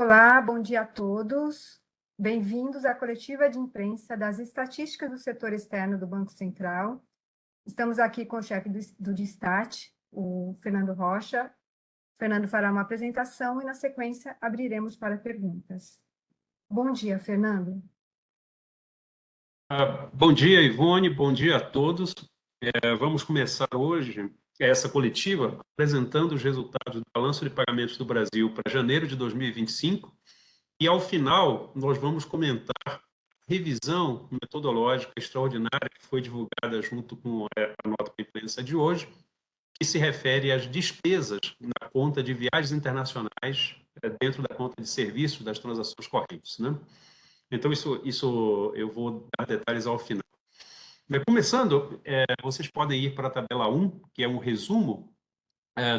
Olá, bom dia a todos. Bem-vindos à coletiva de imprensa das estatísticas do setor externo do Banco Central. Estamos aqui com o chefe do Distat, o Fernando Rocha. O Fernando fará uma apresentação e, na sequência, abriremos para perguntas. Bom dia, Fernando. Bom dia, Ivone, bom dia a todos. Vamos começar hoje essa coletiva apresentando os resultados do Balanço de Pagamentos do Brasil para janeiro de 2025 e, ao final, nós vamos comentar a revisão metodológica extraordinária que foi divulgada junto com a nota de imprensa de hoje, que se refere às despesas na conta de viagens internacionais dentro da conta de serviços das transações correntes, né? Então, isso eu vou dar detalhes ao final. Começando, vocês podem ir para a tabela 1, que é um resumo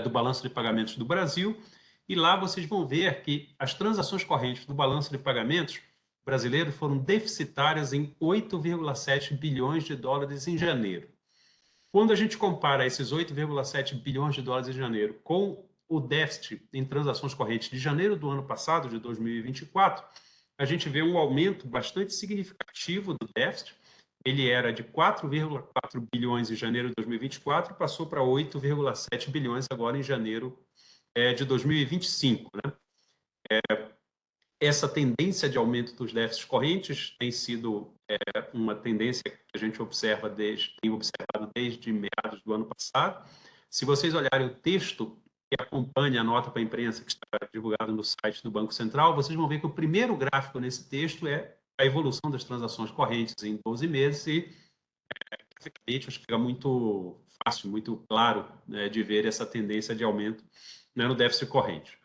do balanço de pagamentos do Brasil, e lá vocês vão ver que as transações correntes do balanço de pagamentos brasileiro foram deficitárias em 8,7 bilhões de dólares em janeiro. Quando a gente compara esses 8,7 bilhões de dólares em janeiro com o déficit em transações correntes de janeiro do ano passado, de 2024, a gente vê um aumento bastante significativo do déficit. Ele era de 4,4 bilhões em janeiro de 2024 e passou para 8,7 bilhões agora em janeiro de 2025. Né? Essa tendência de aumento dos déficits correntes tem sido uma tendência que a gente tem observado desde meados do ano passado. Se vocês olharem o texto que acompanha a nota para a imprensa que está divulgado no site do Banco Central, vocês vão ver que o primeiro gráfico nesse texto é a evolução das transações correntes em 12 meses e, graficamente, acho que fica muito fácil, muito claro, né, de ver essa tendência de aumento, né, no déficit corrente.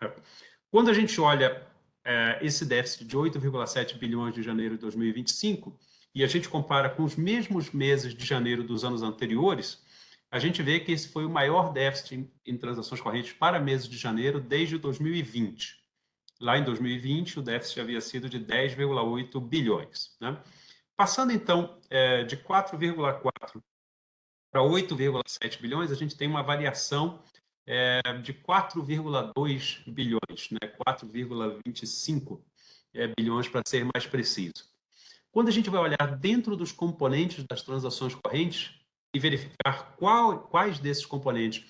Quando a gente olha esse déficit de 8,7 bilhões de janeiro de 2025 e a gente compara com os mesmos meses de janeiro dos anos anteriores, a gente vê que esse foi o maior déficit em transações correntes para meses de janeiro desde 2020. Lá em 2020, o déficit havia sido de 10,8 bilhões. Né? Passando, então, de 4,4 para 8,7 bilhões, a gente tem uma variação de 4,2 bilhões, né? 4,25 bilhões, para ser mais preciso. Quando a gente vai olhar dentro dos componentes das transações correntes e verificar quais desses componentes,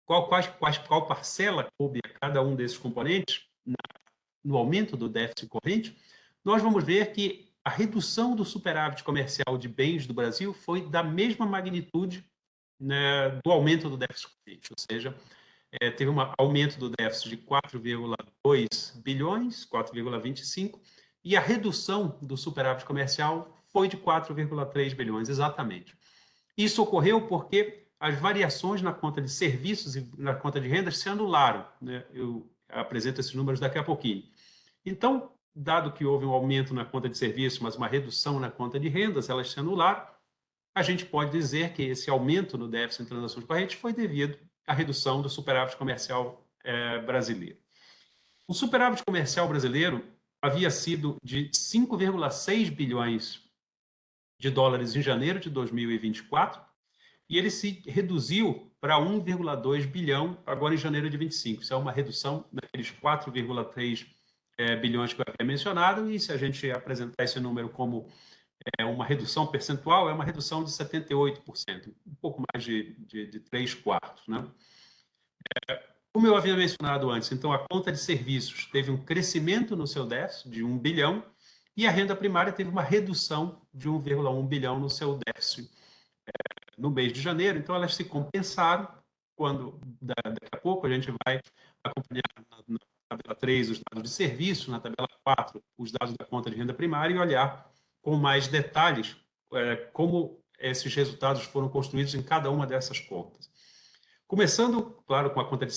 qual parcela coube a cada um desses componentes no aumento do déficit corrente, nós vamos ver que a redução do superávit comercial de bens do Brasil foi da mesma magnitude, né, do aumento do déficit corrente, ou seja, teve um aumento do déficit de 4,2 bilhões, 4,25, e a redução do superávit comercial foi de 4,3 bilhões, exatamente. Isso ocorreu porque as variações na conta de serviços e na conta de rendas se anularam, né? Eu apresento esses números daqui a pouquinho. Então, dado que houve um aumento na conta de serviços, mas uma redução na conta de rendas, elas se anularam, a gente pode dizer que esse aumento no déficit em transações correntes foi devido à redução do superávit comercial brasileiro. O superávit comercial brasileiro havia sido de 5,6 bilhões de dólares em janeiro de 2024 e ele se reduziu para 1,2 bilhão agora em janeiro de 25. Isso é uma redução daqueles 4,3 bilhões que eu havia mencionado, e se a gente apresentar esse número como uma redução percentual, é uma redução de 78%, um pouco mais de 3 quartos. Né? Como eu havia mencionado antes, então a conta de serviços teve um crescimento no seu déficit de 1 bilhão e a renda primária teve uma redução de 1,1 bilhão no seu déficit no mês de janeiro. Então elas se compensaram. Quando daqui a pouco a gente vai acompanhar na tabela 3 os dados de serviço, na tabela 4 os dados da conta de renda primária, e olhar com mais detalhes como esses resultados foram construídos em cada uma dessas contas. Começando, claro, com a conta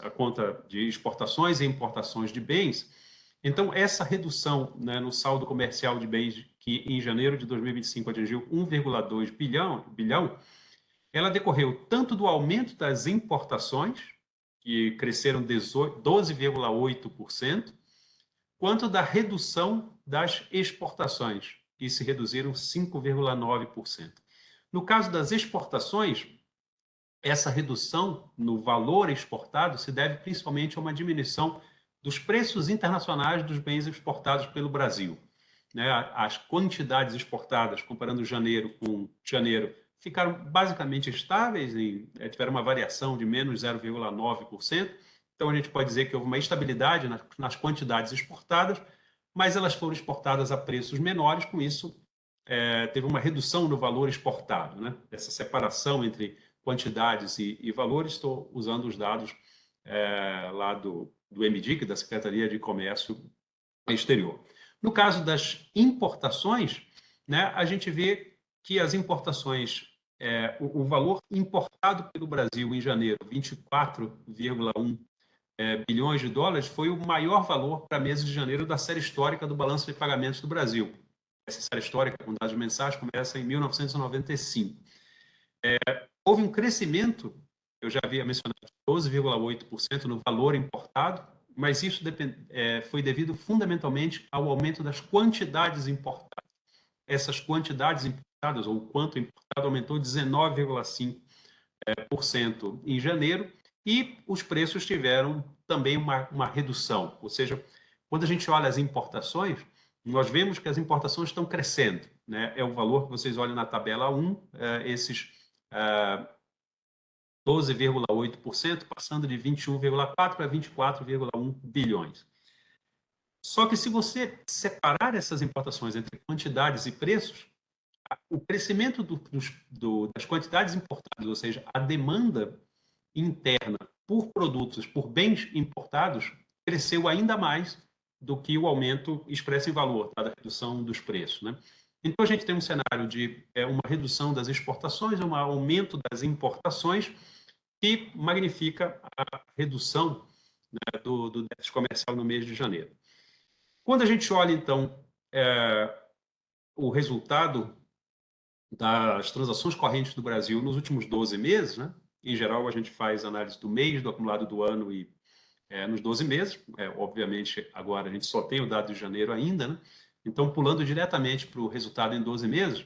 a conta de exportações e importações de bens. Então, essa redução, né, no saldo comercial de bens, que em janeiro de 2025 atingiu 1,2 bilhão, ela decorreu tanto do aumento das importações, que cresceram 12,8%, quanto da redução das exportações, que se reduziram 5,9%. No caso das exportações, essa redução no valor exportado se deve principalmente a uma diminuição dos preços internacionais dos bens exportados pelo Brasil. Né? As quantidades exportadas, comparando janeiro com janeiro, ficaram basicamente estáveis, tiveram uma variação de menos 0,9%. Então, a gente pode dizer que houve uma estabilidade nas quantidades exportadas, mas elas foram exportadas a preços menores, com isso, teve uma redução no valor exportado. Né? Essa separação entre quantidades e valores, estou usando os dados lá do MDIC, da Secretaria de Comércio Exterior. No caso das importações, né, a gente vê que as importações, o valor importado pelo Brasil em janeiro, 24,1 bilhões de dólares, foi o maior valor para meses de janeiro da série histórica do balanço de pagamentos do Brasil. Essa série histórica, com dados mensais, começa em 1995. Houve um crescimento, eu já havia mencionado, de 12,8% no valor importado, mas isso foi devido fundamentalmente ao aumento das quantidades importadas. Essas quantidades importadas, ou o quanto importado, aumentou 19,5% em janeiro, e os preços tiveram também uma redução. Ou seja, quando a gente olha as importações, nós vemos que as importações estão crescendo. Né? É o valor que vocês olham na tabela 1, esses 12,8%, passando de 21,4 para 24,1 bilhões. Só que se você separar essas importações entre quantidades e preços, o crescimento das quantidades importadas, ou seja, a demanda interna por produtos, por bens importados, cresceu ainda mais do que o aumento expresso em valor, da redução dos preços. Né? Então, a gente tem um cenário de uma redução das exportações, um aumento das importações, que magnifica a redução, né, do déficit comercial no mês de janeiro. Quando a gente olha, então, o resultado das transações correntes do Brasil nos últimos 12 meses, né? Em geral, a gente faz análise do mês, do acumulado do ano e nos 12 meses. Obviamente, agora a gente só tem o dado de janeiro ainda, né? Então, pulando diretamente para o resultado em 12 meses,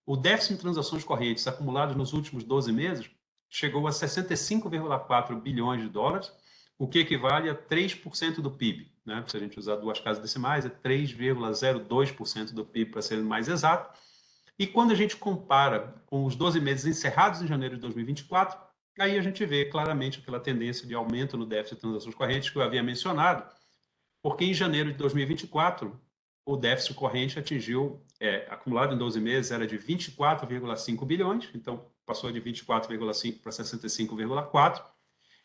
o déficit em transações correntes acumulados nos últimos 12 meses chegou a 65,4 bilhões de dólares, o que equivale a 3% do PIB. Né? Se a gente usar duas casas decimais, é 3,02% do PIB, para ser mais exato. E quando a gente compara com os 12 meses encerrados em janeiro de 2024, aí a gente vê claramente aquela tendência de aumento no déficit de transações correntes que eu havia mencionado, porque em janeiro de 2024, o déficit corrente atingiu, acumulado em 12 meses, era de 24,5 bilhões, então passou de 24,5 para 65,4,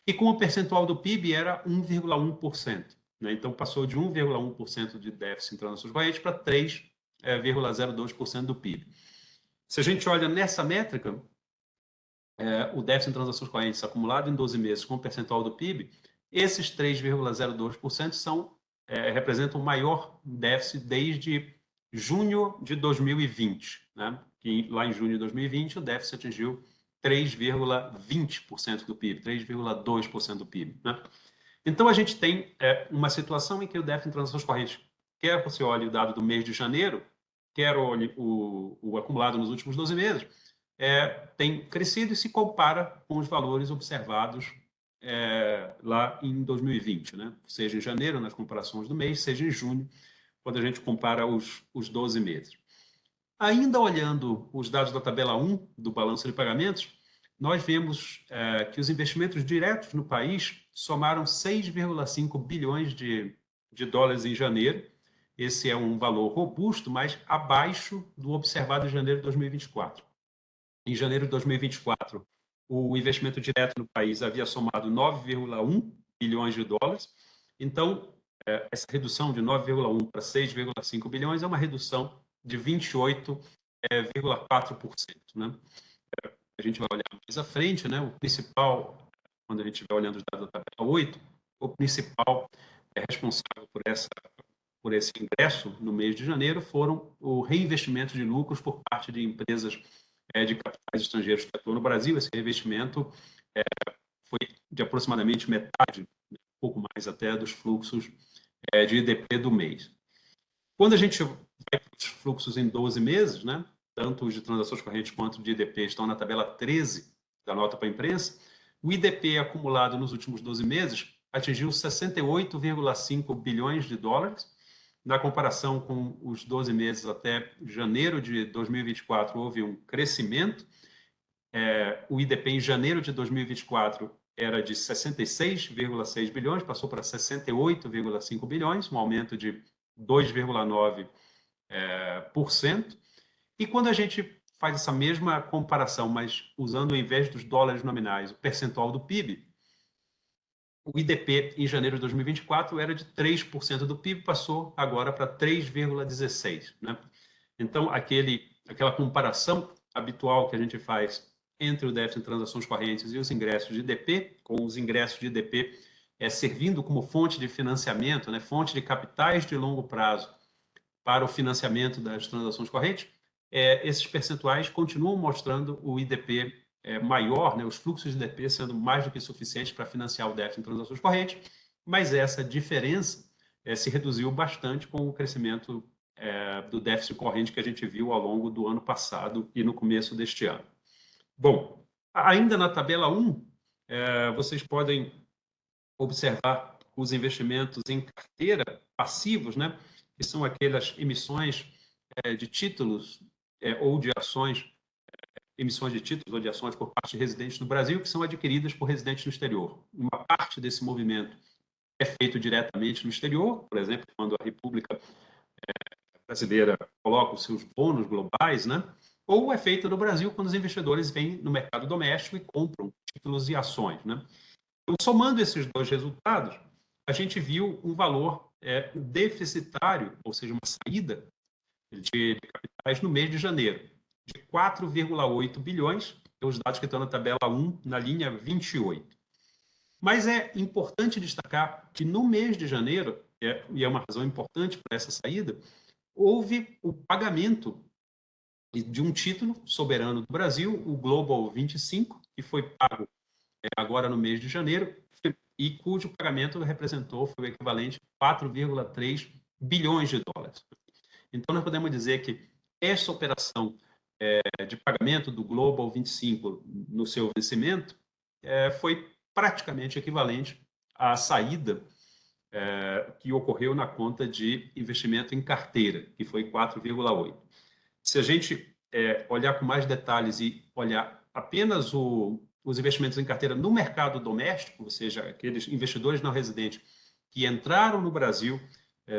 e com o percentual do PIB era 1,1%. Né? Então passou de 1,1% de déficit em transações correntes para 3,02% do PIB. Se a gente olha nessa métrica, o déficit em transações correntes acumulado em 12 meses com o percentual do PIB, esses 3,02% representam o maior déficit desde junho de 2020. Né? Que lá em junho de 2020, o déficit atingiu 3,20% do PIB, 3,2% do PIB. Né? Então, a gente tem uma situação em que o déficit em transações correntes, quer você olhe o dado do mês de janeiro, quer o acumulado nos últimos 12 meses, tem crescido e se compara com os valores observados lá em 2020, né? Seja em janeiro, nas comparações do mês, seja em junho, quando a gente compara os 12 meses. Ainda olhando os dados da tabela 1 do balanço de pagamentos, nós vemos que os investimentos diretos no país somaram 6,5 bilhões de dólares em janeiro. Esse é um valor robusto, mas abaixo do observado em janeiro de 2024. Em janeiro de 2024, o investimento direto no país havia somado 9,1 bilhões de dólares. Então, essa redução de 9,1 para 6,5 bilhões é uma redução de 28,4%. Né? A gente vai olhar mais à frente, né? O principal, quando a gente estiver olhando os dados da tabela 8, o principal responsável por esse ingresso no mês de janeiro foram o reinvestimento de lucros por parte de empresas de capitais estrangeiros que atuam no Brasil. Esse reinvestimento foi de aproximadamente metade, um pouco mais até, dos fluxos de IDP do mês. Quando a gente vai para os fluxos em 12 meses, né, tanto os de transações correntes quanto de IDP estão na tabela 13 da nota para a imprensa, o IDP acumulado nos últimos 12 meses atingiu 68,5 bilhões de dólares. Na comparação com os 12 meses até janeiro de 2024, houve um crescimento. O IDP em janeiro de 2024 era de 66,6 bilhões, passou para 68,5 bilhões, um aumento de 2,9%. E quando a gente faz essa mesma comparação, mas usando ao invés dos dólares nominais, o percentual do PIB, o IDP em janeiro de 2024 era de 3% do PIB, passou agora para 3,16%, né? Então, aquela comparação habitual que a gente faz entre o déficit em transações correntes e os ingressos de IDP, com os ingressos de IDP servindo como fonte de financiamento, né, fonte de capitais de longo prazo para o financiamento das transações correntes, esses percentuais continuam mostrando o IDP maior, né, os fluxos de IDP sendo mais do que suficientes para financiar o déficit em transações correntes, mas essa diferença se reduziu bastante com o crescimento do déficit corrente que a gente viu ao longo do ano passado e no começo deste ano. Bom, ainda na tabela 1, vocês podem observar os investimentos em carteira passivos, né, que são aquelas emissões de títulos ou de ações, emissões de títulos ou de ações por parte de residentes no Brasil que são adquiridas por residentes no exterior. Uma parte desse movimento é feito diretamente no exterior, por exemplo, quando a República brasileira coloca os seus bônus globais, né? Ou é feita no Brasil quando os investidores vêm no mercado doméstico e compram títulos e ações, né? Então, somando esses dois resultados, a gente viu um valor deficitário, ou seja, uma saída de capitais no mês de janeiro, de 4,8 bilhões, os dados que estão na tabela 1, na linha 28. Mas é importante destacar que no mês de janeiro, e é uma razão importante para essa saída, houve o pagamento de um título soberano do Brasil, o Global 25, que foi pago agora no mês de janeiro, e cujo pagamento foi o equivalente a 4,3 bilhões de dólares. Então, nós podemos dizer que essa operação de pagamento do Global 25 no seu vencimento foi praticamente equivalente à saída que ocorreu na conta de investimento em carteira, que foi 4,8. Se a gente olhar com mais detalhes e olhar apenas os investimentos em carteira no mercado doméstico, ou seja, aqueles investidores não residentes que entraram no Brasil,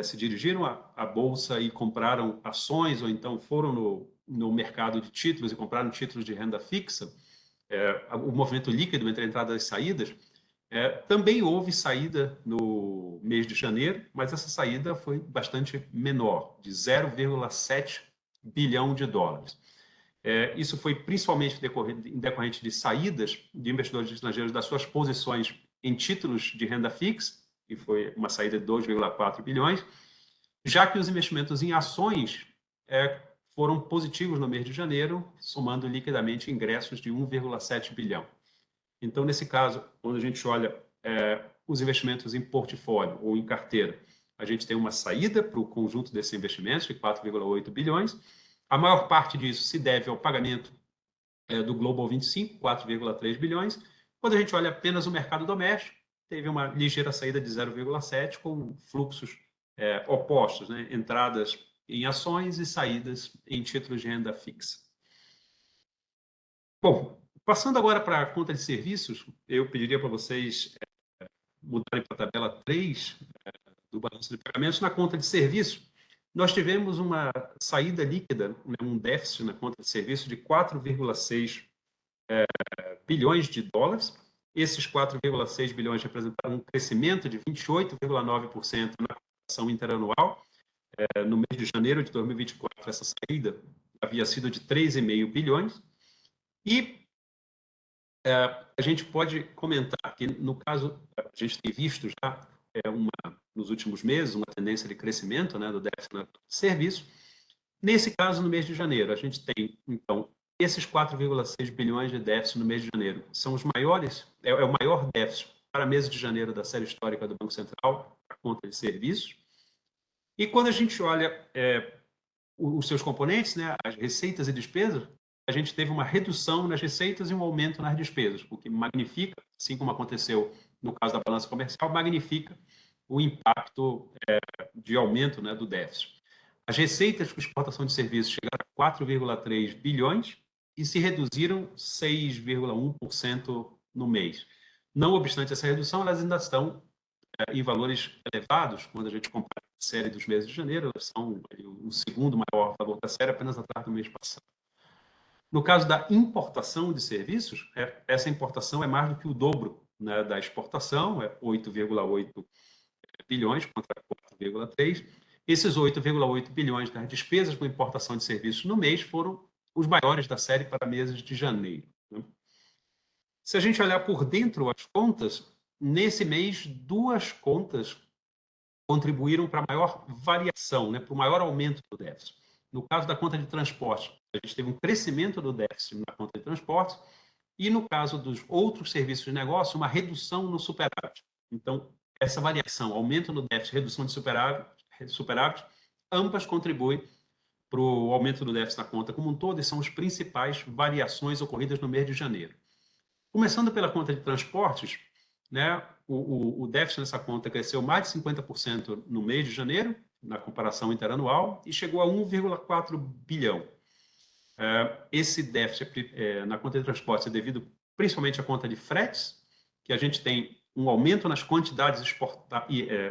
se dirigiram à Bolsa e compraram ações, ou então foram no mercado de títulos e compraram títulos de renda fixa, o movimento líquido entre entradas e saídas, também houve saída no mês de janeiro, mas essa saída foi bastante menor, de 0,7 bilhão de dólares. Isso foi principalmente em decorrente de saídas de investidores estrangeiros das suas posições em títulos de renda fixa, que foi uma saída de 2,4 bilhões, já que os investimentos em ações foram positivos no mês de janeiro, somando liquidamente ingressos de 1,7 bilhão. Então, nesse caso, quando a gente olha os investimentos em portfólio ou em carteira, a gente tem uma saída para o conjunto desses investimentos de 4,8 bilhões. A maior parte disso se deve ao pagamento do Global 25, 4,3 bilhões. Quando a gente olha apenas o mercado doméstico, teve uma ligeira saída de 0,7, com fluxos opostos, né? Entradas em ações e saídas em títulos de renda fixa. Bom, passando agora para a conta de serviços, eu pediria para vocês mudarem para a tabela 3 do balanço de pagamentos. Na conta de serviços, nós tivemos uma saída líquida, né, um déficit na conta de serviços de 4,6 bilhões de dólares. Esses 4,6 bilhões representaram um crescimento de 28,9% na cotação interanual. No mês de janeiro de 2024, essa saída havia sido de 3,5 bilhões. E a gente pode comentar que, no caso, a gente tem visto já nos últimos meses uma tendência de crescimento, né, do déficit na serviço. Nesse caso, no mês de janeiro, a gente tem, então, esses 4,6 bilhões de déficit no mês de janeiro. São os maiores, é o maior déficit para mês de janeiro da série histórica do Banco Central, a conta de serviços. E quando a gente olha os seus componentes, né, as receitas e despesas, a gente teve uma redução nas receitas e um aumento nas despesas, o que magnifica, assim como aconteceu no caso da balança comercial, magnifica o impacto de aumento, né, do déficit. As receitas com exportação de serviços chegaram a 4,3 bilhões e se reduziram 6,1% no mês. Não obstante essa redução, elas ainda estão em valores elevados. Quando a gente compara a série dos meses de janeiro, elas são o segundo maior valor da série, apenas atrás do mês passado. No caso da importação de serviços, essa importação é mais do que o dobro, né, da exportação, é 8,8 bilhões contra 4,3. Esses 8,8 bilhões das despesas com importação de serviços no mês foram os maiores da série para meses de janeiro, né? Se a gente olhar por dentro as contas, nesse mês, duas contas contribuíram para a maior variação, né, para o maior aumento do déficit. No caso da conta de transporte, a gente teve um crescimento do déficit na conta de transporte e, no caso dos outros serviços de negócio, uma redução no superávit. Então, essa variação, aumento no déficit, redução de superávit, ambas contribuem para o aumento do déficit na conta como um todo e são as principais variações ocorridas no mês de janeiro. Começando pela conta de transportes, né, o déficit nessa conta cresceu mais de 50% no mês de janeiro, na comparação interanual, e chegou a 1,4 bilhão. Esse déficit na conta de transportes é devido principalmente à conta de fretes, que a gente tem um aumento nas quantidades,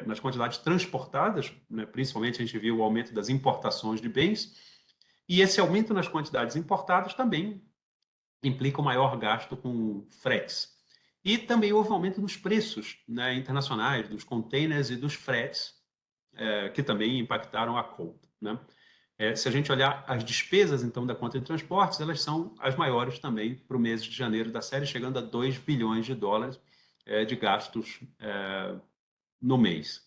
nas quantidades transportadas, né, principalmente a gente viu o aumento das importações de bens, e esse aumento nas quantidades importadas também implica um maior gasto com fretes. E também houve um aumento nos preços, né, internacionais, dos containers e dos fretes, que também impactaram a conta, né? Se a gente olhar as despesas, então, da conta de transportes, elas são as maiores também para o mês de janeiro da série, chegando a 2 bilhões de dólares de gastos no mês.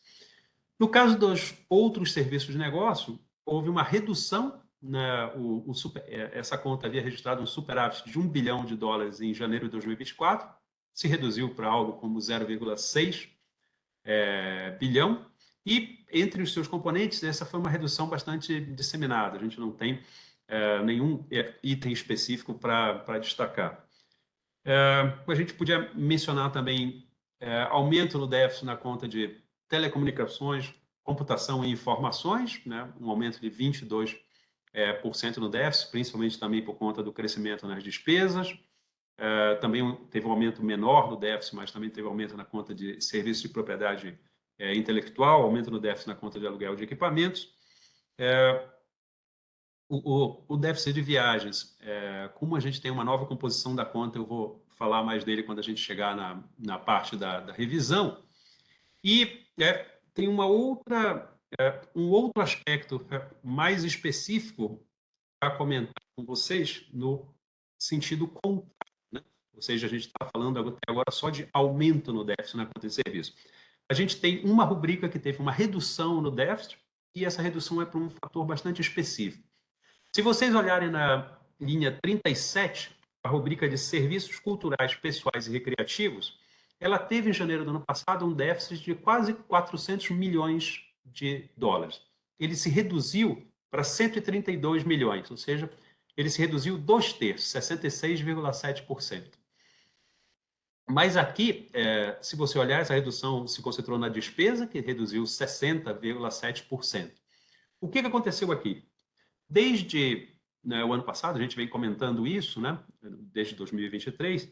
No caso dos outros serviços de negócio, houve uma redução, né, essa conta havia registrado um superávit de 1 bilhão de dólares em janeiro de 2024, se reduziu para algo como 0,6 bilhão, e entre os seus componentes, essa foi uma redução bastante disseminada, a gente não tem nenhum item específico para destacar. A gente podia mencionar também aumento no déficit na conta de telecomunicações, computação e informações, né, um aumento de 22% no déficit, principalmente também por conta do crescimento nas despesas. Também teve um aumento menor no déficit, mas também teve aumento na conta de serviços de propriedade intelectual, aumento no déficit na conta de aluguel de equipamentos. O déficit de viagens, como a gente tem uma nova composição da conta, eu vou falar mais dele quando a gente chegar na parte da revisão. E tem um outro aspecto mais específico para comentar com vocês no sentido contrário, né? Ou seja, a gente está falando até agora só de aumento no déficit na conta de serviço. A gente tem uma rubrica que teve uma redução no déficit e essa redução é por um fator bastante específico. Se vocês olharem na linha 37, a rubrica de serviços culturais, pessoais e recreativos, ela teve em janeiro do ano passado um déficit de quase 400 milhões de dólares. Ele se reduziu para 132 milhões, ou seja, ele se reduziu 2/3, 66,7%. Mas aqui, se você olhar, essa redução se concentrou na despesa, que reduziu 60,7%. O que aconteceu aqui? Desde o ano passado, a gente vem comentando isso, né? Desde 2023,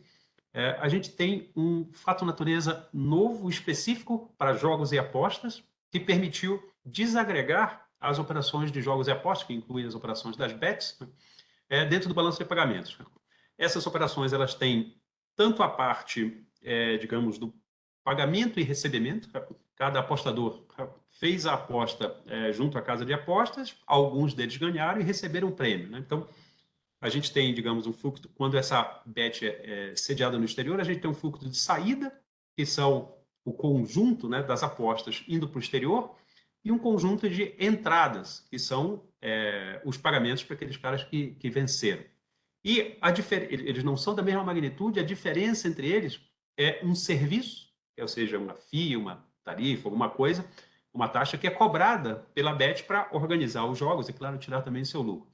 a gente tem um fato natureza novo, específico para jogos e apostas, que permitiu desagregar as operações de jogos e apostas, que incluem as operações das bets, dentro do balanço de pagamentos. Essas operações elas têm tanto a parte, digamos, do pagamento e recebimento. Cada apostador fez a aposta junto à casa de apostas, alguns deles ganharam e receberam um prêmio, né? Então, a gente tem, digamos, um fluxo, quando essa bet é sediada no exterior, a gente tem um fluxo de saída, que são o conjunto, né, das apostas indo para o exterior, e um conjunto de entradas, que são os pagamentos para aqueles caras que venceram. E eles não são da mesma magnitude, a diferença entre eles é um serviço, ou seja, uma FII, uma tarifa, alguma coisa, uma taxa que é cobrada pela bet para organizar os jogos e, claro, tirar também seu lucro.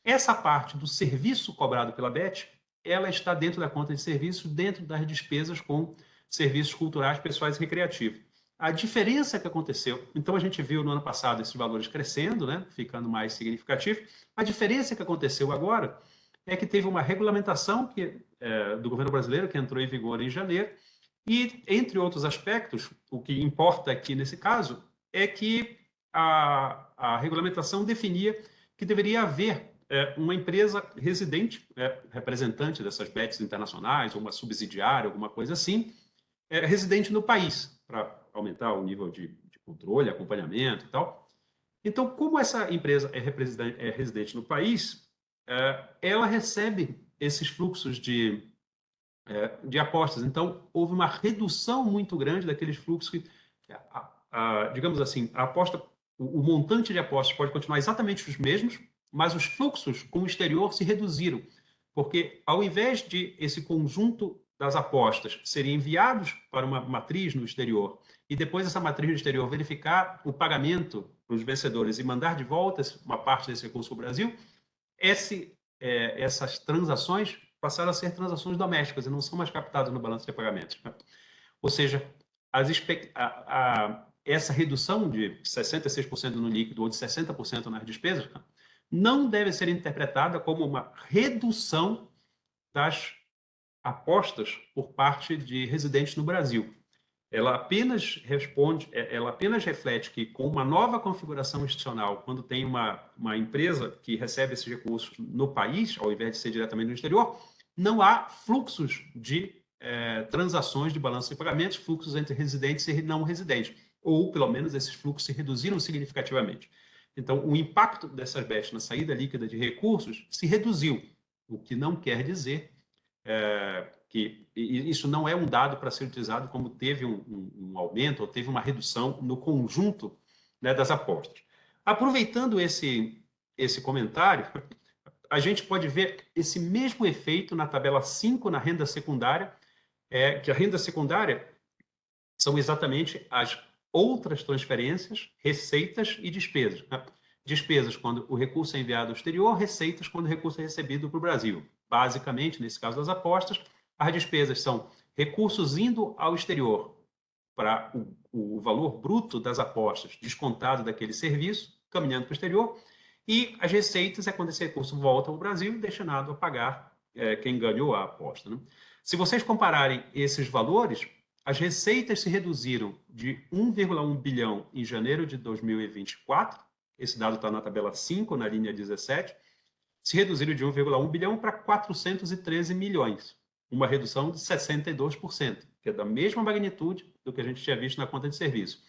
Essa parte do serviço cobrado pela BET, ela está dentro da conta de serviços, dentro das despesas com serviços culturais, pessoais e recreativos. A diferença que aconteceu, então a gente viu no ano passado esses valores crescendo, né, ficando mais significativo. A diferença que aconteceu agora é que teve uma regulamentação do governo brasileiro que entrou em vigor em janeiro e, entre outros aspectos, o que importa aqui nesse caso é que a regulamentação definia que deveria haver uma empresa residente, representante dessas BETs internacionais, ou uma subsidiária, alguma coisa assim, residente no país, para aumentar o nível de controle, acompanhamento e tal. Então, como essa empresa é residente no país, ela recebe esses fluxos de apostas. Então, houve uma redução muito grande daqueles fluxos que, digamos assim, a aposta, o montante de apostas pode continuar exatamente os mesmos, mas os fluxos com o exterior se reduziram, porque ao invés de esse conjunto das apostas serem enviados para uma matriz no exterior e depois essa matriz no exterior verificar o pagamento para os vencedores e mandar de volta uma parte desse recurso para o Brasil, essas transações passaram a ser transações domésticas e não são mais captadas no balanço de pagamentos. Ou seja, essa redução de 66% no líquido ou de 60% nas despesas não deve ser interpretada como uma redução das apostas por parte de residentes no Brasil. Ela apenas reflete que, com uma nova configuração institucional, quando tem uma empresa que recebe esses recursos no país, ao invés de ser diretamente no exterior, não há fluxos de transações de balanço de pagamentos, fluxos entre residentes e não residentes, ou, pelo menos, esses fluxos se reduziram significativamente. Então, o impacto dessas BETs na saída líquida de recursos se reduziu, o que não quer dizer que isso não é um dado para ser utilizado como teve um aumento ou teve uma redução no conjunto, né, das apostas. Aproveitando esse comentário, a gente pode ver esse mesmo efeito na tabela 5, na renda secundária, que a renda secundária são exatamente as outras transferências, receitas e despesas. Né? Despesas quando o recurso é enviado ao exterior, receitas quando o recurso é recebido para o Brasil. Basicamente, nesse caso das apostas, as despesas são recursos indo ao exterior para o valor bruto das apostas descontado daquele serviço, caminhando para o exterior, e as receitas é quando esse recurso volta ao Brasil destinado a pagar quem ganhou a aposta. Né? Se vocês compararem esses valores, as receitas se reduziram de 1,1 bilhão em janeiro de 2024, esse dado está na tabela 5, na linha 17, se reduziram de 1,1 bilhão para 413 milhões, uma redução de 62%, que é da mesma magnitude do que a gente tinha visto na conta de serviço.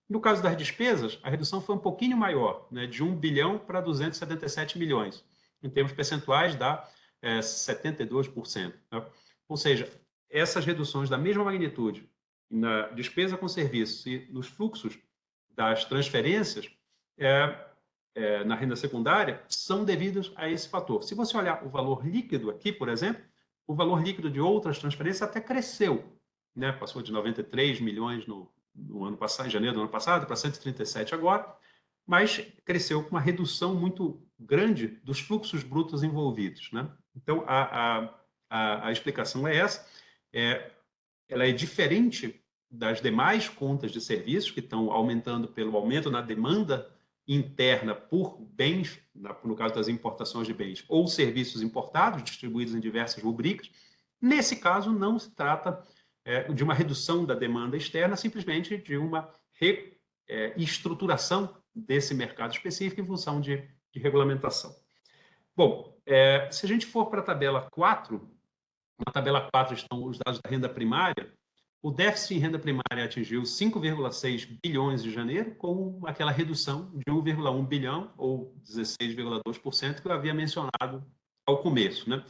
No caso das despesas, a redução foi um pouquinho maior, né, de 1 bilhão para 277 milhões. Em termos percentuais, dá 72%. Né? Ou seja, essas reduções da mesma magnitude na despesa com serviços e nos fluxos das transferências na renda secundária são devidos a esse fator. Se você olhar o valor líquido aqui, por exemplo, o valor líquido de outras transferências até cresceu, né? Passou de 93 milhões no ano passado, em janeiro do ano passado, para 137 agora, mas cresceu com uma redução muito grande dos fluxos brutos envolvidos, né? Então, a explicação é essa. Ela é diferente das demais contas de serviços, que estão aumentando pelo aumento na demanda interna por bens, no caso das importações de bens, ou serviços importados, distribuídos em diversas rubricas. Nesse caso, não se trata de uma redução da demanda externa, simplesmente de uma reestruturação desse mercado específico em função de regulamentação. Bom, se a gente for para a tabela 4, na tabela 4 estão os dados da renda primária. O déficit em renda primária atingiu 5,6 bilhões em janeiro, com aquela redução de 1,1 bilhão, ou 16,2%, que eu havia mencionado ao começo. Né?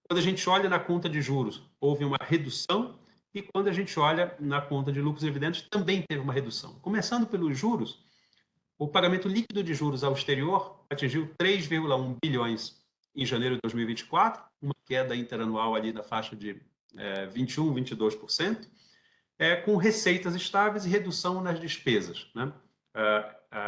Quando a gente olha na conta de juros, houve uma redução, e quando a gente olha na conta de lucros e dividendos, também teve uma redução. Começando pelos juros, o pagamento líquido de juros ao exterior atingiu 3,1 bilhões em janeiro de 2024, uma queda interanual ali da faixa de 21%, 22%, com receitas estáveis e redução nas despesas. Né?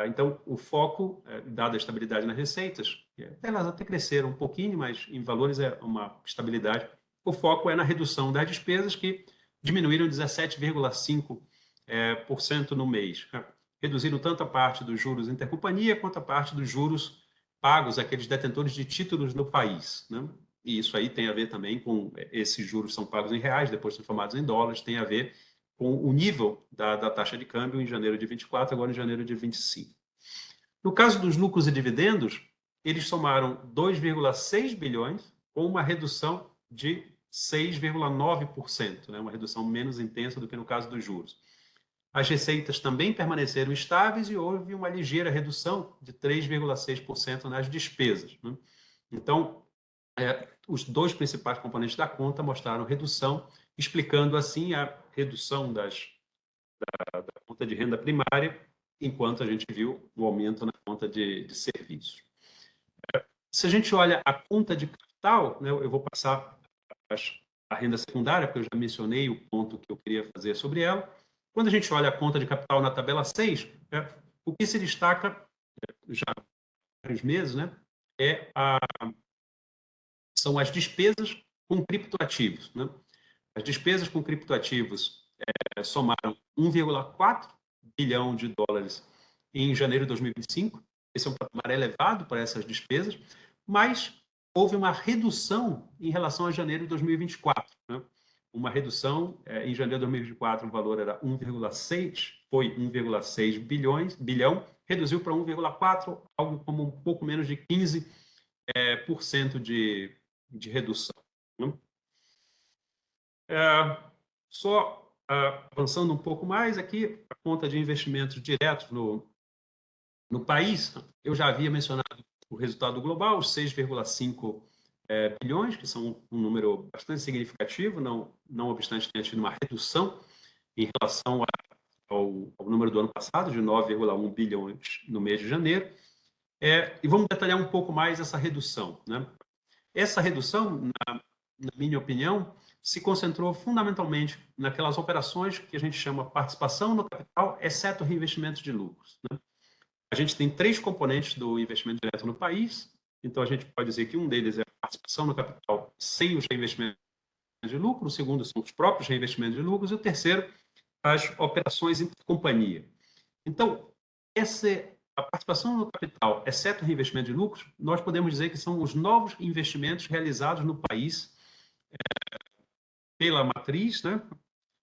Então, o foco, dada a estabilidade nas receitas, elas até cresceram um pouquinho, mas em valores é uma estabilidade. O foco é na redução das despesas, que diminuíram 17,5% no mês. Reduziram tanto a parte dos juros intercompanhia quanto a parte dos juros pagos àqueles detentores de títulos no país, né? E isso aí tem a ver também com esses juros são pagos em reais, depois transformados em dólares, tem a ver com o nível da taxa de câmbio em janeiro de 24, agora em janeiro de 25. No caso dos lucros e dividendos, eles somaram 2,6 bilhões, com uma redução de 6,9%, né? Uma redução menos intensa do que no caso dos juros. As receitas também permaneceram estáveis e houve uma ligeira redução de 3,6% nas despesas, né? Então, os dois principais componentes da conta mostraram redução, explicando assim a redução da conta de renda primária, enquanto a gente viu o aumento na conta de serviços. Se a gente olha a conta de capital, né, eu vou passar a renda secundária, porque eu já mencionei o ponto que eu queria fazer sobre ela. Quando a gente olha a conta de capital na tabela 6, o que se destaca já há vários meses, né, são as despesas com criptoativos, né? As despesas com criptoativos somaram 1,4 bilhão de dólares em janeiro de 2025. Esse é um patamar elevado para essas despesas, mas houve uma redução em relação a janeiro de 2024, né? Uma redução, em janeiro de 2024 o valor era 1,6, foi 1,6 bilhão, reduziu para 1,4, algo como um pouco menos de 15% de redução, né? Só avançando um pouco mais aqui, a conta de investimentos diretos no país, eu já havia mencionado o resultado global, os 6,5 bilhões, que são um número bastante significativo, não obstante tenha tido uma redução em relação ao número do ano passado, de 9,1 bilhões no mês de janeiro. E vamos detalhar um pouco mais essa redução, né? Essa redução, na minha opinião, se concentrou fundamentalmente naquelas operações que a gente chama participação no capital, exceto reinvestimento de lucros, né? A gente tem 3 componentes do investimento direto no país, então a gente pode dizer que um deles é a participação no capital sem os reinvestimentos de lucro, o segundo são os próprios reinvestimentos de lucros e o terceiro, as operações intercompanhia. Então, a participação no capital, exceto o reinvestimento de lucros, nós podemos dizer que são os novos investimentos realizados no país pela matriz, né,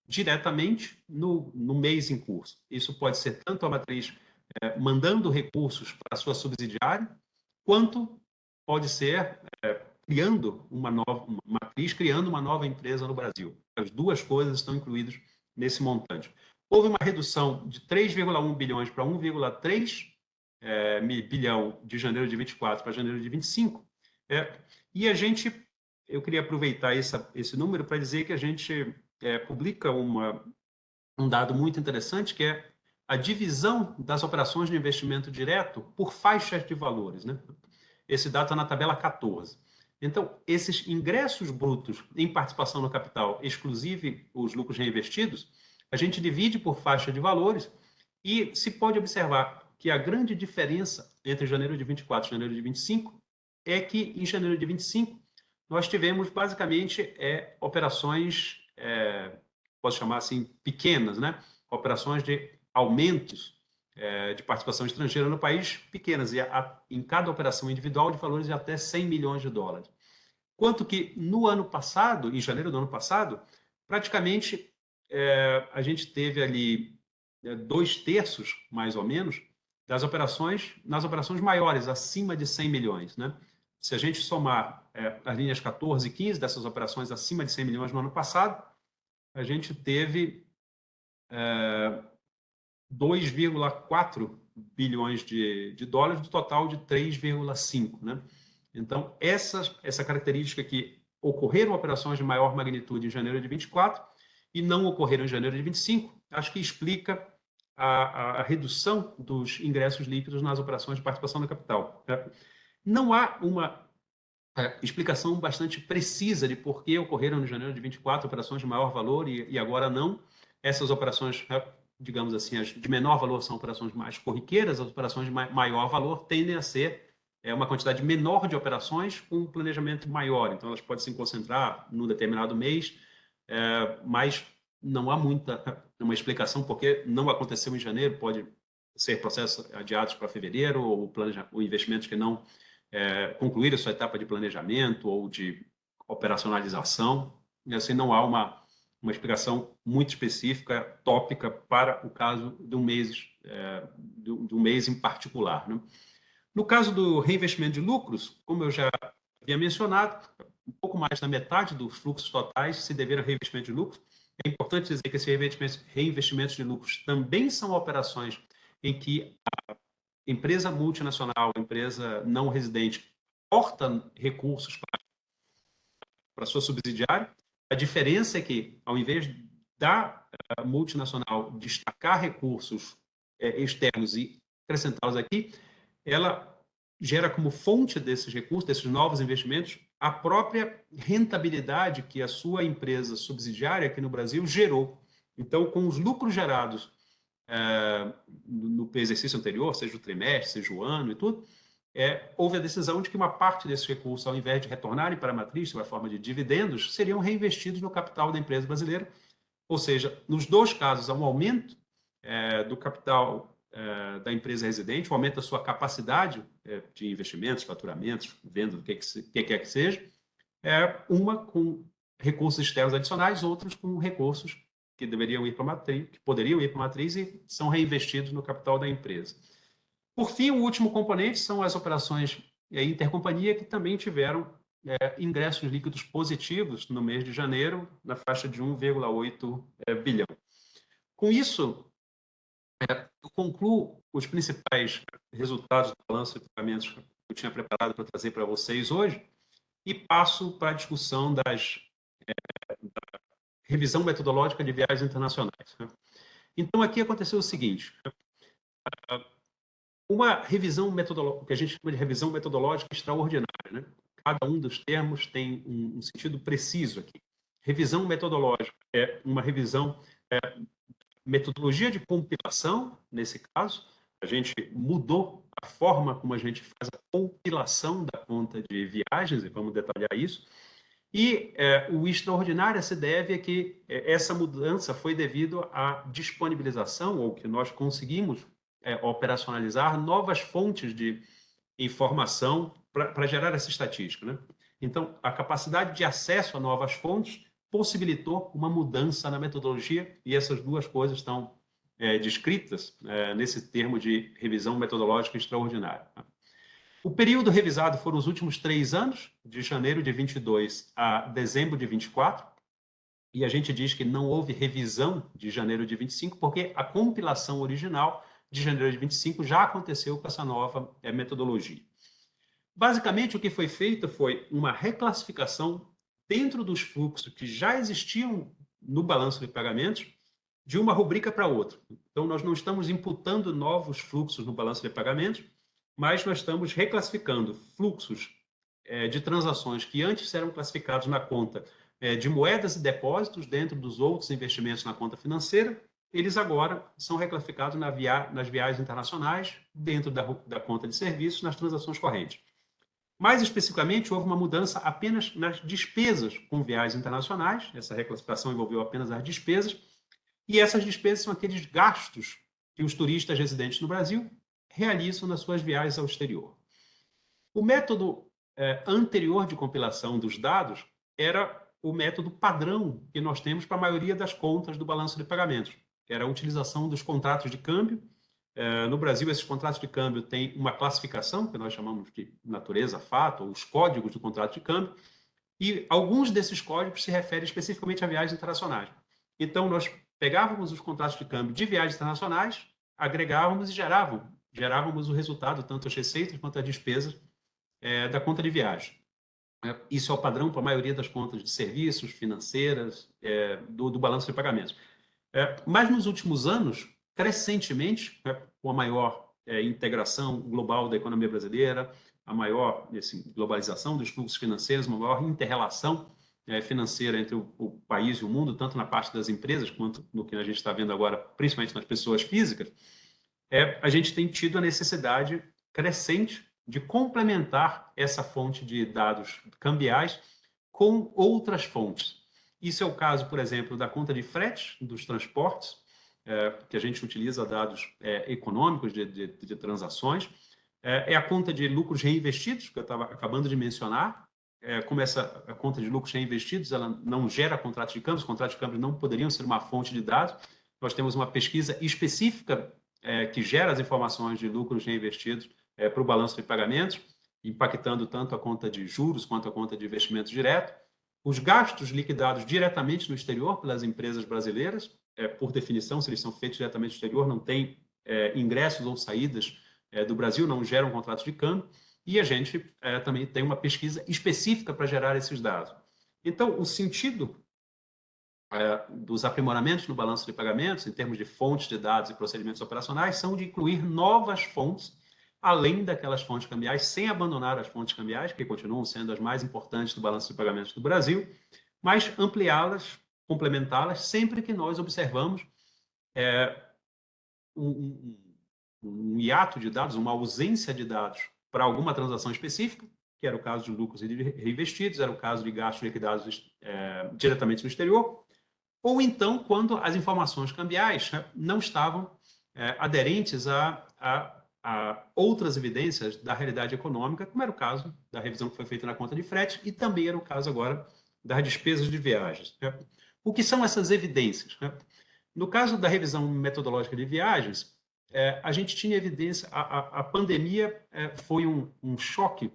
diretamente no mês em curso. Isso pode ser tanto a matriz mandando recursos para a sua subsidiária, quanto pode ser criando uma matriz, criando uma nova empresa no Brasil. As duas coisas estão incluídas nesse montante. Houve uma redução de 3,1 bilhões para 1,3 bilhão de janeiro de 24 para janeiro de 25. E eu queria aproveitar esse número para dizer que a gente publica um dado muito interessante, que é a divisão das operações de investimento direto por faixas de valores, né? Esse dado está na tabela 14. Então, esses ingressos brutos em participação no capital, exclusive os lucros reinvestidos, a gente divide por faixa de valores e se pode observar que a grande diferença entre janeiro de 24 e janeiro de 25 é que em janeiro de 25 nós tivemos basicamente operações, posso chamar assim, pequenas, né? Operações de aumentos de participação estrangeira no país pequenas, e em cada operação individual de valores de até 100 milhões de dólares. Quanto que no ano passado, em janeiro do ano passado, praticamente a gente teve ali 2/3, mais ou menos, das operações, nas operações maiores, acima de 100 milhões, né? Se a gente somar as linhas 14 e 15 dessas operações acima de 100 milhões no ano passado, a gente teve 2,4 bilhões de dólares, do total de 3,5, né? Então, essa característica que ocorreram operações de maior magnitude em janeiro de 24 e não ocorreram em janeiro de 25, acho que explica a redução dos ingressos líquidos nas operações de participação no capital, né? Não há uma explicação bastante precisa de por que ocorreram em janeiro de 24 operações de maior valor e agora não. Essas operações digamos assim, as de menor valor são operações mais corriqueiras, as operações de maior valor tendem a ser uma quantidade menor de operações com um planejamento maior. Então, elas podem se concentrar num determinado mês, mas não há uma explicação porque não aconteceu em janeiro, pode ser processos adiados para fevereiro ou investimentos que não concluíram a sua etapa de planejamento ou de operacionalização. E assim, não há uma explicação muito específica, tópica, para o caso de um mês em particular, né? No caso do reinvestimento de lucros, como eu já havia mencionado, um pouco mais da metade dos fluxos totais se deveram a reinvestimento de lucros. É importante dizer que esses reinvestimentos de lucros também são operações em que a empresa multinacional, a empresa não residente, aporta recursos para sua subsidiária. A diferença é que, ao invés da multinacional destacar recursos externos e acrescentá-los aqui, ela gera como fonte desses recursos, desses novos investimentos, a própria rentabilidade que a sua empresa subsidiária aqui no Brasil gerou. Então, com os lucros gerados no exercício anterior, seja o trimestre, seja o ano e tudo, houve a decisão de que uma parte desses recursos, ao invés de retornarem para a matriz, sob a forma de dividendos, seriam reinvestidos no capital da empresa brasileira. Ou seja, nos dois casos, há um aumento do capital da empresa residente, um aumento da sua capacidade de investimentos, faturamentos, venda do que quer que seja, uma com recursos externos adicionais, outros com recursos que deveriam ir para a matriz, que poderiam ir para a matriz e são reinvestidos no capital da empresa. Por fim, o último componente são as operações intercompanhia, que também tiveram ingressos líquidos positivos no mês de janeiro, na faixa de 1,8 bilhão. Com isso, eu concluo os principais resultados do balanço de pagamentos que eu tinha preparado para trazer para vocês hoje e passo para a discussão da revisão metodológica de viagens internacionais. Então, aqui aconteceu o seguinte: uma revisão metodológica, que a gente chama de revisão metodológica extraordinária, né? Cada um dos termos tem um sentido preciso aqui. Revisão metodológica é uma revisão metodologia de compilação, nesse caso, a gente mudou a forma como a gente faz a compilação da conta de viagens, e vamos detalhar isso. E o extraordinário se deve a que essa mudança foi devido à disponibilização, ou que nós conseguimos operacionalizar novas fontes de informação para gerar essa estatística, né? Então, a capacidade de acesso a novas fontes possibilitou uma mudança na metodologia, e essas duas coisas estão descritas nesse termo de revisão metodológica extraordinária. O período revisado foram os últimos 3 anos, de janeiro de 22 a dezembro de 24, e a gente diz que não houve revisão de janeiro de 25, porque a compilação original de janeiro de 25 já aconteceu com essa nova metodologia. Basicamente, o que foi feito foi uma reclassificação dentro dos fluxos que já existiam no balanço de pagamentos, de uma rubrica para outra. Então, nós não estamos imputando novos fluxos no balanço de pagamentos, mas nós estamos reclassificando fluxos de transações que antes eram classificados na conta de moedas e depósitos dentro dos outros investimentos na conta financeira. Eles agora são reclassificados nas viagens internacionais, dentro da conta de serviços, nas transações correntes. Mais especificamente, houve uma mudança apenas nas despesas com viagens internacionais. Essa reclassificação envolveu apenas as despesas, e essas despesas são aqueles gastos que os turistas residentes no Brasil realizam nas suas viagens ao exterior. O método anterior de compilação dos dados era o método padrão que nós temos para a maioria das contas do balanço de pagamentos, que era a utilização dos contratos de câmbio. No Brasil, esses contratos de câmbio têm uma classificação, que nós chamamos de natureza fato, ou os códigos do contrato de câmbio, e alguns desses códigos se referem especificamente a viagens internacionais. Então, nós pegávamos os contratos de câmbio de viagens internacionais, agregávamos e gerávamos o resultado, tanto as receitas quanto as despesas da conta de viagem. Isso é o padrão para a maioria das contas de serviços, financeiras, do balanço de pagamentos. Mas nos últimos anos, crescentemente, com a maior integração global da economia brasileira, a maior globalização dos fluxos financeiros, uma maior inter-relação financeira entre o país e o mundo, tanto na parte das empresas quanto no que a gente está vendo agora, principalmente nas pessoas físicas, a gente tem tido a necessidade crescente de complementar essa fonte de dados cambiais com outras fontes. Isso é o caso, por exemplo, da conta de frete dos transportes, que a gente utiliza dados econômicos de transações. É a conta de lucros reinvestidos, que eu estava acabando de mencionar. Como essa conta de lucros reinvestidos, ela não gera contratos de câmbio, os contratos de câmbio não poderiam ser uma fonte de dados. Nós temos uma pesquisa específica que gera as informações de lucros reinvestidos para o balanço de pagamentos, impactando tanto a conta de juros quanto a conta de investimento direto. Os gastos liquidados diretamente no exterior pelas empresas brasileiras, por definição, se eles são feitos diretamente no exterior, não tem ingressos ou saídas do Brasil, não geram contratos de câmbio, e a gente também tem uma pesquisa específica para gerar esses dados. Então, o sentido dos aprimoramentos no balanço de pagamentos, em termos de fontes de dados e procedimentos operacionais, são de incluir novas fontes, além daquelas fontes cambiais, sem abandonar as fontes cambiais, que continuam sendo as mais importantes do balanço de pagamentos do Brasil, mas ampliá-las, complementá-las, sempre que nós observamos um hiato de dados, uma ausência de dados para alguma transação específica, que era o caso de lucros reinvestidos, era o caso de gastos liquidados diretamente no exterior, ou então quando as informações cambiais não estavam aderentes a outras evidências da realidade econômica, como era o caso da revisão que foi feita na conta de frete e também era o caso agora das despesas de viagens. O que são essas evidências? No caso da revisão metodológica de viagens, a gente tinha evidência, a pandemia foi um choque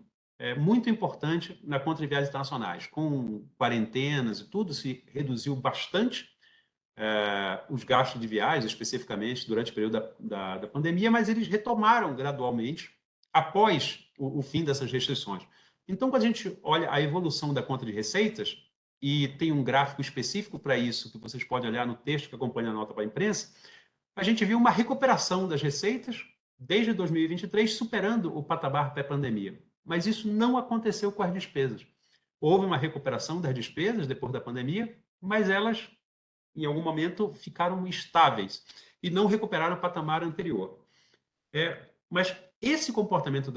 muito importante na conta de viagens internacionais. Com quarentenas e tudo, se reduziu bastante os gastos de viagens, especificamente durante o período da pandemia, mas eles retomaram gradualmente após o fim dessas restrições. Então, quando a gente olha a evolução da conta de receitas, e tem um gráfico específico para isso, que vocês podem olhar no texto que acompanha a nota para a imprensa, a gente viu uma recuperação das receitas desde 2023, superando o patamar pré-pandemia. Mas isso não aconteceu com as despesas. Houve uma recuperação das despesas depois da pandemia, mas elas, em algum momento, ficaram estáveis e não recuperaram o patamar anterior. Mas esse comportamento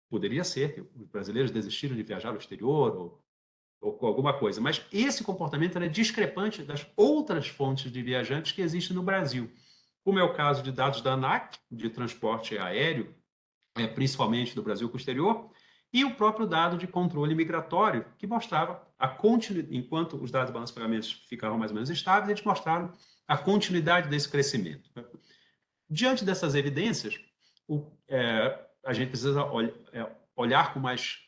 poderia ser que os brasileiros desistiram de viajar ao exterior ou alguma coisa, mas esse comportamento é discrepante das outras fontes de viajantes que existem no Brasil, como é o caso de dados da ANAC, de transporte aéreo, principalmente do Brasil com o exterior, e o próprio dado de controle migratório, que mostrava enquanto os dados de balanço de pagamentos ficavam mais ou menos estáveis, eles mostraram a continuidade desse crescimento. Diante dessas evidências, a gente precisa olhar com mais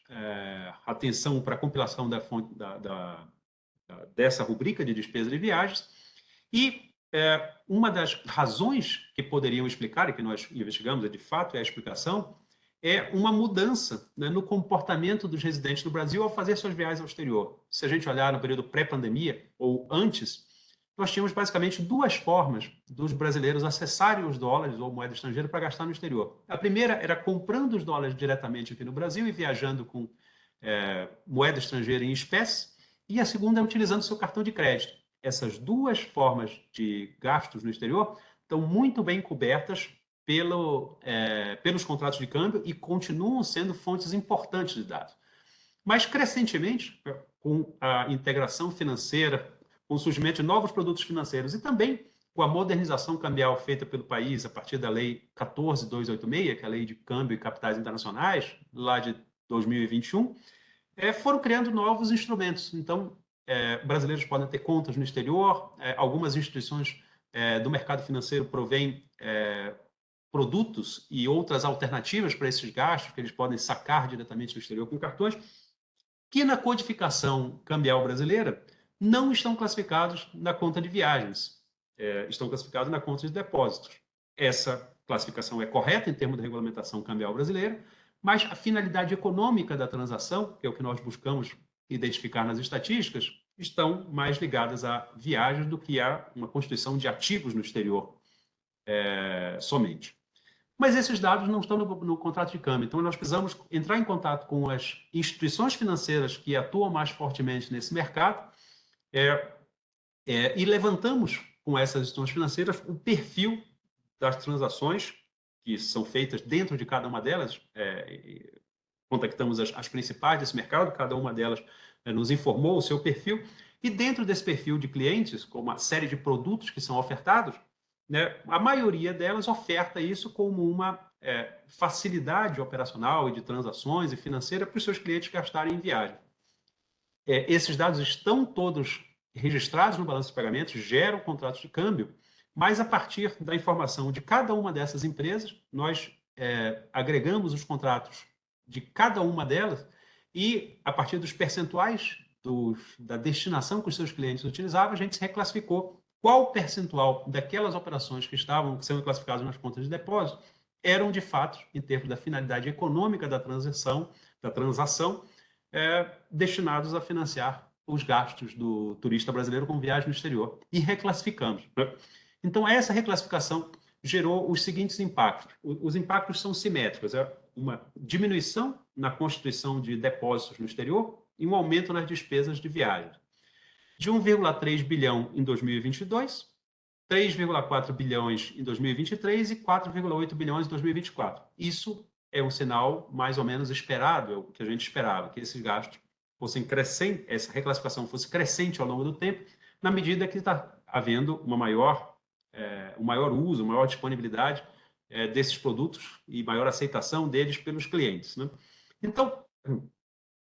atenção para a compilação da fonte dessa rubrica de despesa de viagens e uma das razões que poderiam explicar, e que nós investigamos, de fato é a explicação, é uma mudança no comportamento dos residentes do Brasil ao fazer suas viagens ao exterior. Se a gente olhar no período pré-pandemia ou antes, nós tínhamos basicamente duas formas dos brasileiros acessarem os dólares ou moeda estrangeira para gastar no exterior. A primeira era comprando os dólares diretamente aqui no Brasil e viajando com moeda estrangeira em espécie, e a segunda é utilizando seu cartão de crédito. Essas duas formas de gastos no exterior estão muito bem cobertas pelos contratos de câmbio e continuam sendo fontes importantes de dados. Mas, crescentemente, com a integração financeira, com o surgimento de novos produtos financeiros e também com a modernização cambial feita pelo país a partir da Lei 14.286, que é a Lei de Câmbio e Capitais Internacionais, lá de 2021, foram criando novos instrumentos. Então, brasileiros podem ter contas no exterior, algumas instituições do mercado financeiro provêm produtos e outras alternativas para esses gastos, que eles podem sacar diretamente do exterior com cartões, que na codificação cambial brasileira não estão classificados na conta de viagens, estão classificados na conta de depósitos. Essa classificação é correta em termos de regulamentação cambial brasileira, mas a finalidade econômica da transação, que é o que nós buscamos identificar nas estatísticas, estão mais ligadas a viagens do que a uma constituição de ativos no exterior somente. mas esses dados não estão no contrato de câmbio. Então, nós precisamos entrar em contato com as instituições financeiras que atuam mais fortemente nesse mercado e levantamos com essas instituições financeiras o perfil das transações que são feitas dentro de cada uma delas. Contactamos as principais desse mercado, cada uma delas nos informou o seu perfil, e dentro desse perfil de clientes, com uma série de produtos que são ofertados, né, a maioria delas oferta isso como uma facilidade operacional e de transações e financeira para os seus clientes gastarem em viagem. Esses dados estão todos registrados no balanço de pagamentos, geram contratos de câmbio, mas a partir da informação de cada uma dessas empresas, nós agregamos os contratos de cada uma delas e, a partir dos percentuais da destinação que os seus clientes utilizavam, a gente reclassificou qual percentual daquelas operações que estavam sendo classificadas nas contas de depósito eram, de fato, em termos da finalidade econômica da transação, destinados a financiar os gastos do turista brasileiro com viagem no exterior. E reclassificamos. Né? Então, essa reclassificação gerou os seguintes impactos. Os impactos são simétricos. Uma diminuição na constituição de depósitos no exterior e um aumento nas despesas de viagem. De 1,3 bilhão em 2022, 3,4 bilhões em 2023 e 4,8 bilhões em 2024. Isso é um sinal mais ou menos esperado, é o que a gente esperava, que esses gastos fossem crescentes, essa reclassificação fosse crescente ao longo do tempo, na medida que está havendo um maior uso, uma maior disponibilidade desses produtos e maior aceitação deles pelos clientes. Né? Então,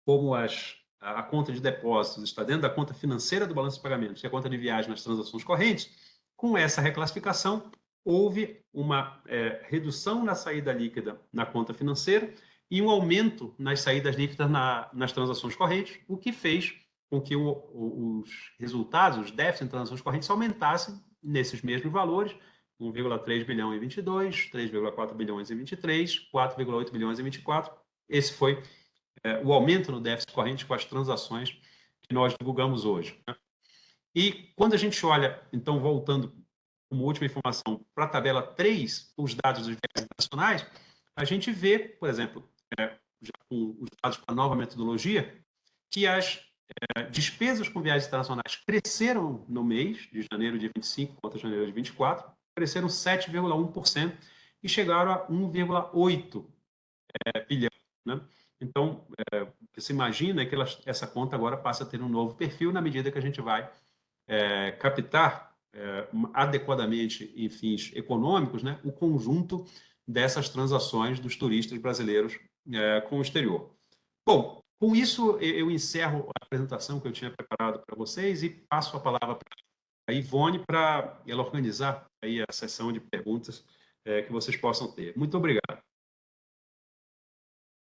como a conta de depósitos está dentro da conta financeira do balanço de pagamentos e a conta de viagem nas transações correntes, com essa reclassificação, houve uma redução na saída líquida na conta financeira e um aumento nas saídas líquidas nas transações correntes, o que fez com que os resultados, os déficits em transações correntes aumentassem nesses mesmos valores, 1,3 bilhão em 22, 3,4 bilhões em 23, 4,8 bilhões em 24. Esse foi o aumento no déficit corrente com as transações que nós divulgamos hoje. Né? E quando a gente olha, então, voltando como última informação para a tabela 3, os dados dos viagens internacionais, a gente vê, por exemplo, já com os dados com a nova metodologia, que as despesas com viagens internacionais cresceram no mês de janeiro de 25 contra janeiro de 24, cresceram 7,1% e chegaram a 1,8 bilhão. Né? Então, você imagina que essa conta agora passa a ter um novo perfil na medida que a gente vai captar adequadamente em fins econômicos, né, o conjunto dessas transaçõões dos turistas brasileiros com o exterior. Bom, com isso eu encerro a apresentação que eu tinha preparado para vocês e passo a palavra para a Ivone para ela organizar aí a sessão de perguntas que vocês possam ter. Muito obrigado.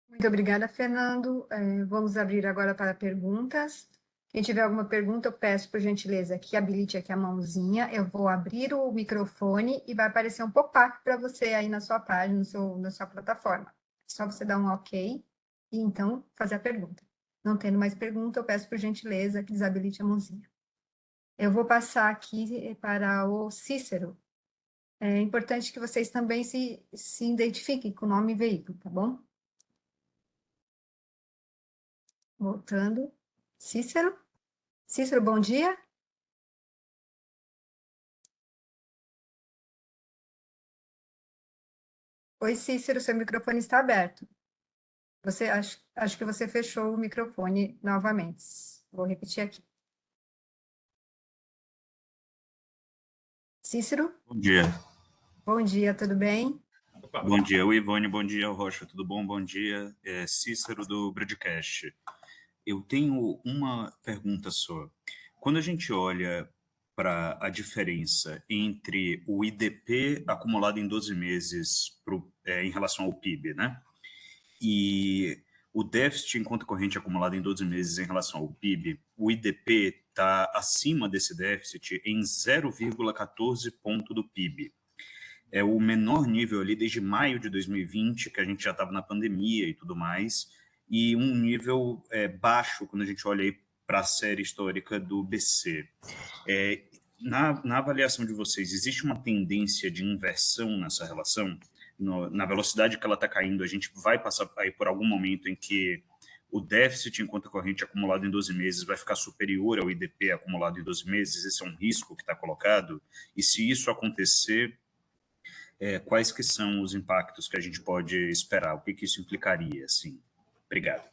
Muito obrigada, Fernando. Vamos abrir agora para perguntas. Quem tiver alguma pergunta, eu peço, por gentileza, que habilite aqui a mãozinha. Eu vou abrir o microfone e vai aparecer um pop-up para você aí na sua página, na sua plataforma. É só você dar um OK e, então, fazer a pergunta. Não tendo mais pergunta, eu peço, por gentileza, que desabilite a mãozinha. Eu vou passar aqui para o Cícero. É importante que vocês também se identifiquem com o nome e veículo, tá bom? Voltando. Cícero? Cícero, bom dia. Oi, Cícero, seu microfone está aberto. Acho que você fechou o microfone novamente. Vou repetir aqui. Cícero? Bom dia. Bom dia, tudo bem? Bom dia, Ivone. Bom dia, Rocha. Tudo bom? Bom dia. Cícero do Broadcast. Eu tenho uma pergunta só. Quando a gente olha para a diferença entre o IDP acumulado em 12 meses em relação ao PIB, né? E o déficit em conta corrente acumulado em 12 meses em relação ao PIB, o IDP está acima desse déficit em 0,14 ponto do PIB. É o menor nível ali desde maio de 2020, que a gente já estava na pandemia e tudo mais, e um nível baixo quando a gente olha aí para a série histórica do BC. Na avaliação de vocês, existe uma tendência de inversão nessa relação? na velocidade que ela está caindo, a gente vai passar aí por algum momento em que o déficit em conta corrente acumulado em 12 meses vai ficar superior ao IDP acumulado em 12 meses? Esse é um risco que está colocado? E se isso acontecer, quais que são os impactos que a gente pode esperar? O que isso implicaria? Assim? Obrigado.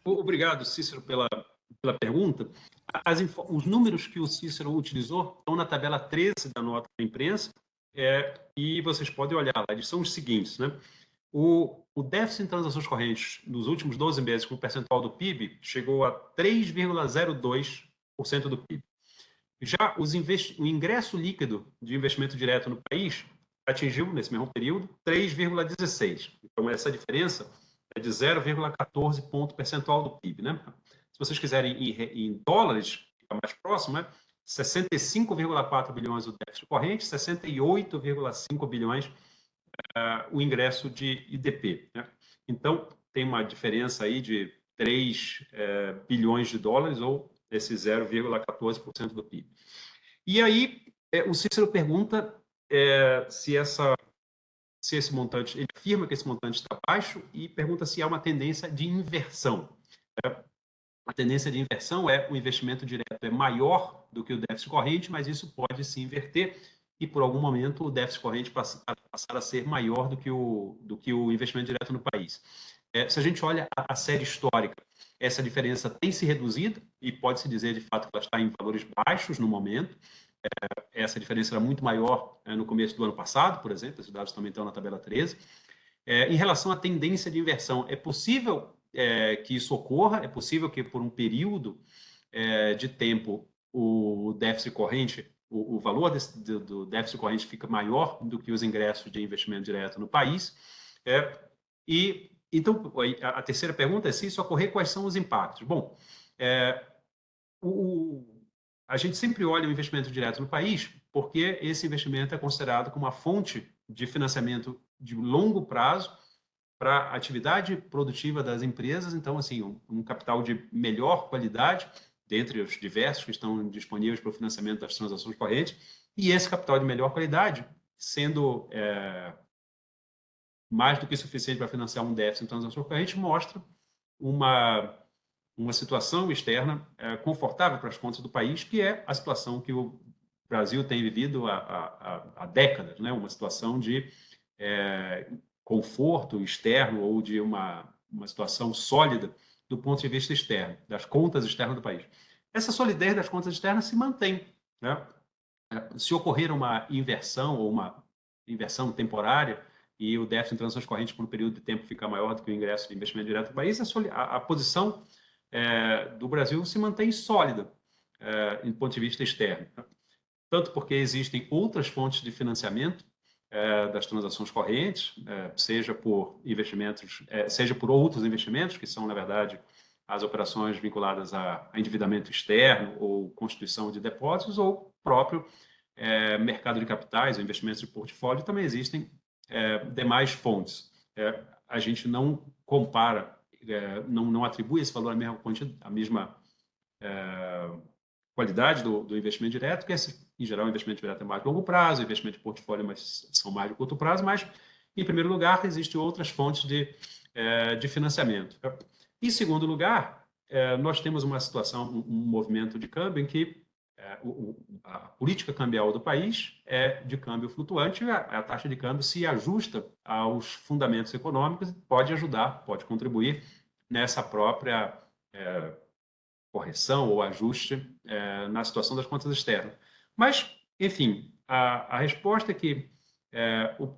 Obrigado, Cícero, pela pergunta. Os números que o Cícero utilizou estão na tabela 13 da nota da imprensa, e vocês podem olhar lá, eles são os seguintes, né? O déficit em transações correntes nos últimos 12 meses, com o percentual do PIB, chegou a 3,02% do PIB. Já o ingresso líquido de investimento direto no país atingiu, nesse mesmo período, 3,16%. Então, essa diferença é de 0,14 ponto percentual do PIB, né? Se vocês quiserem ir em dólares, fica mais próximo, né? 65,4 bilhões o déficit corrente, 68,5 bilhões o ingresso de IDP, né? Então, tem uma diferença aí de 3 bilhões de dólares, ou esse 0,14% do PIB. E aí, o Cícero pergunta se esse montante, ele afirma que esse montante está baixo e pergunta se há uma tendência de inversão. A tendência de inversão é o investimento direto é maior do que o déficit corrente, mas isso pode se inverter e, por algum momento, o déficit corrente passar a ser maior do que o investimento direto no país. Se a gente olha a série histórica, essa diferença tem se reduzido e pode-se dizer, de fato, que ela está em valores baixos no momento. Essa diferença era muito maior no começo do ano passado, por exemplo, esses dados também estão na tabela 13. Em relação à tendência de inversão, é possível que isso ocorra, é possível que por um período de tempo o déficit corrente, o valor do déficit corrente fica maior do que os ingressos de investimento direto no país. Então, a terceira pergunta é: se isso ocorrer, quais são os impactos? Bom, a gente sempre olha o investimento direto no país porque esse investimento é considerado como uma fonte de financiamento de longo prazo para a atividade produtiva das empresas. Então, assim, um capital de melhor qualidade, dentre os diversos que estão disponíveis para o financiamento das transações correntes, e esse capital de melhor qualidade, sendo mais do que suficiente para financiar um déficit em transações correntes, mostra uma situação externa confortável para as contas do país, que é a situação que o Brasil tem vivido há décadas, né? Uma situação de conforto externo ou de uma situação sólida do ponto de vista externo, das contas externas do país. Essa solidez das contas externas se mantém, né? Se ocorrer uma inversão ou uma inversão temporária e o déficit em transações correntes por um período de tempo ficar maior do que o ingresso de investimento direto do país, a posição do Brasil se mantém sólida do ponto de vista externo. Tanto porque existem outras fontes de financiamento das transações correntes, seja por investimentos, seja por outros investimentos, que são, na verdade, as operações vinculadas a endividamento externo ou constituição de depósitos, ou próprio mercado de capitais, ou investimentos de portfólio. Também existem demais fontes. A gente não compara, não atribui esse valor à mesma qualidade do investimento direto, que em geral o investimento direto é mais de longo prazo, o investimento de portfólio são mais de curto prazo, mas, em primeiro lugar, existem outras fontes de financiamento. Em segundo lugar, nós temos uma situação, um movimento de câmbio em que a política cambial do país é de câmbio flutuante, a taxa de câmbio se ajusta aos fundamentos econômicos e pode ajudar, pode contribuir nessa própria correção ou ajuste na situação das contas externas. Mas, enfim, a resposta é que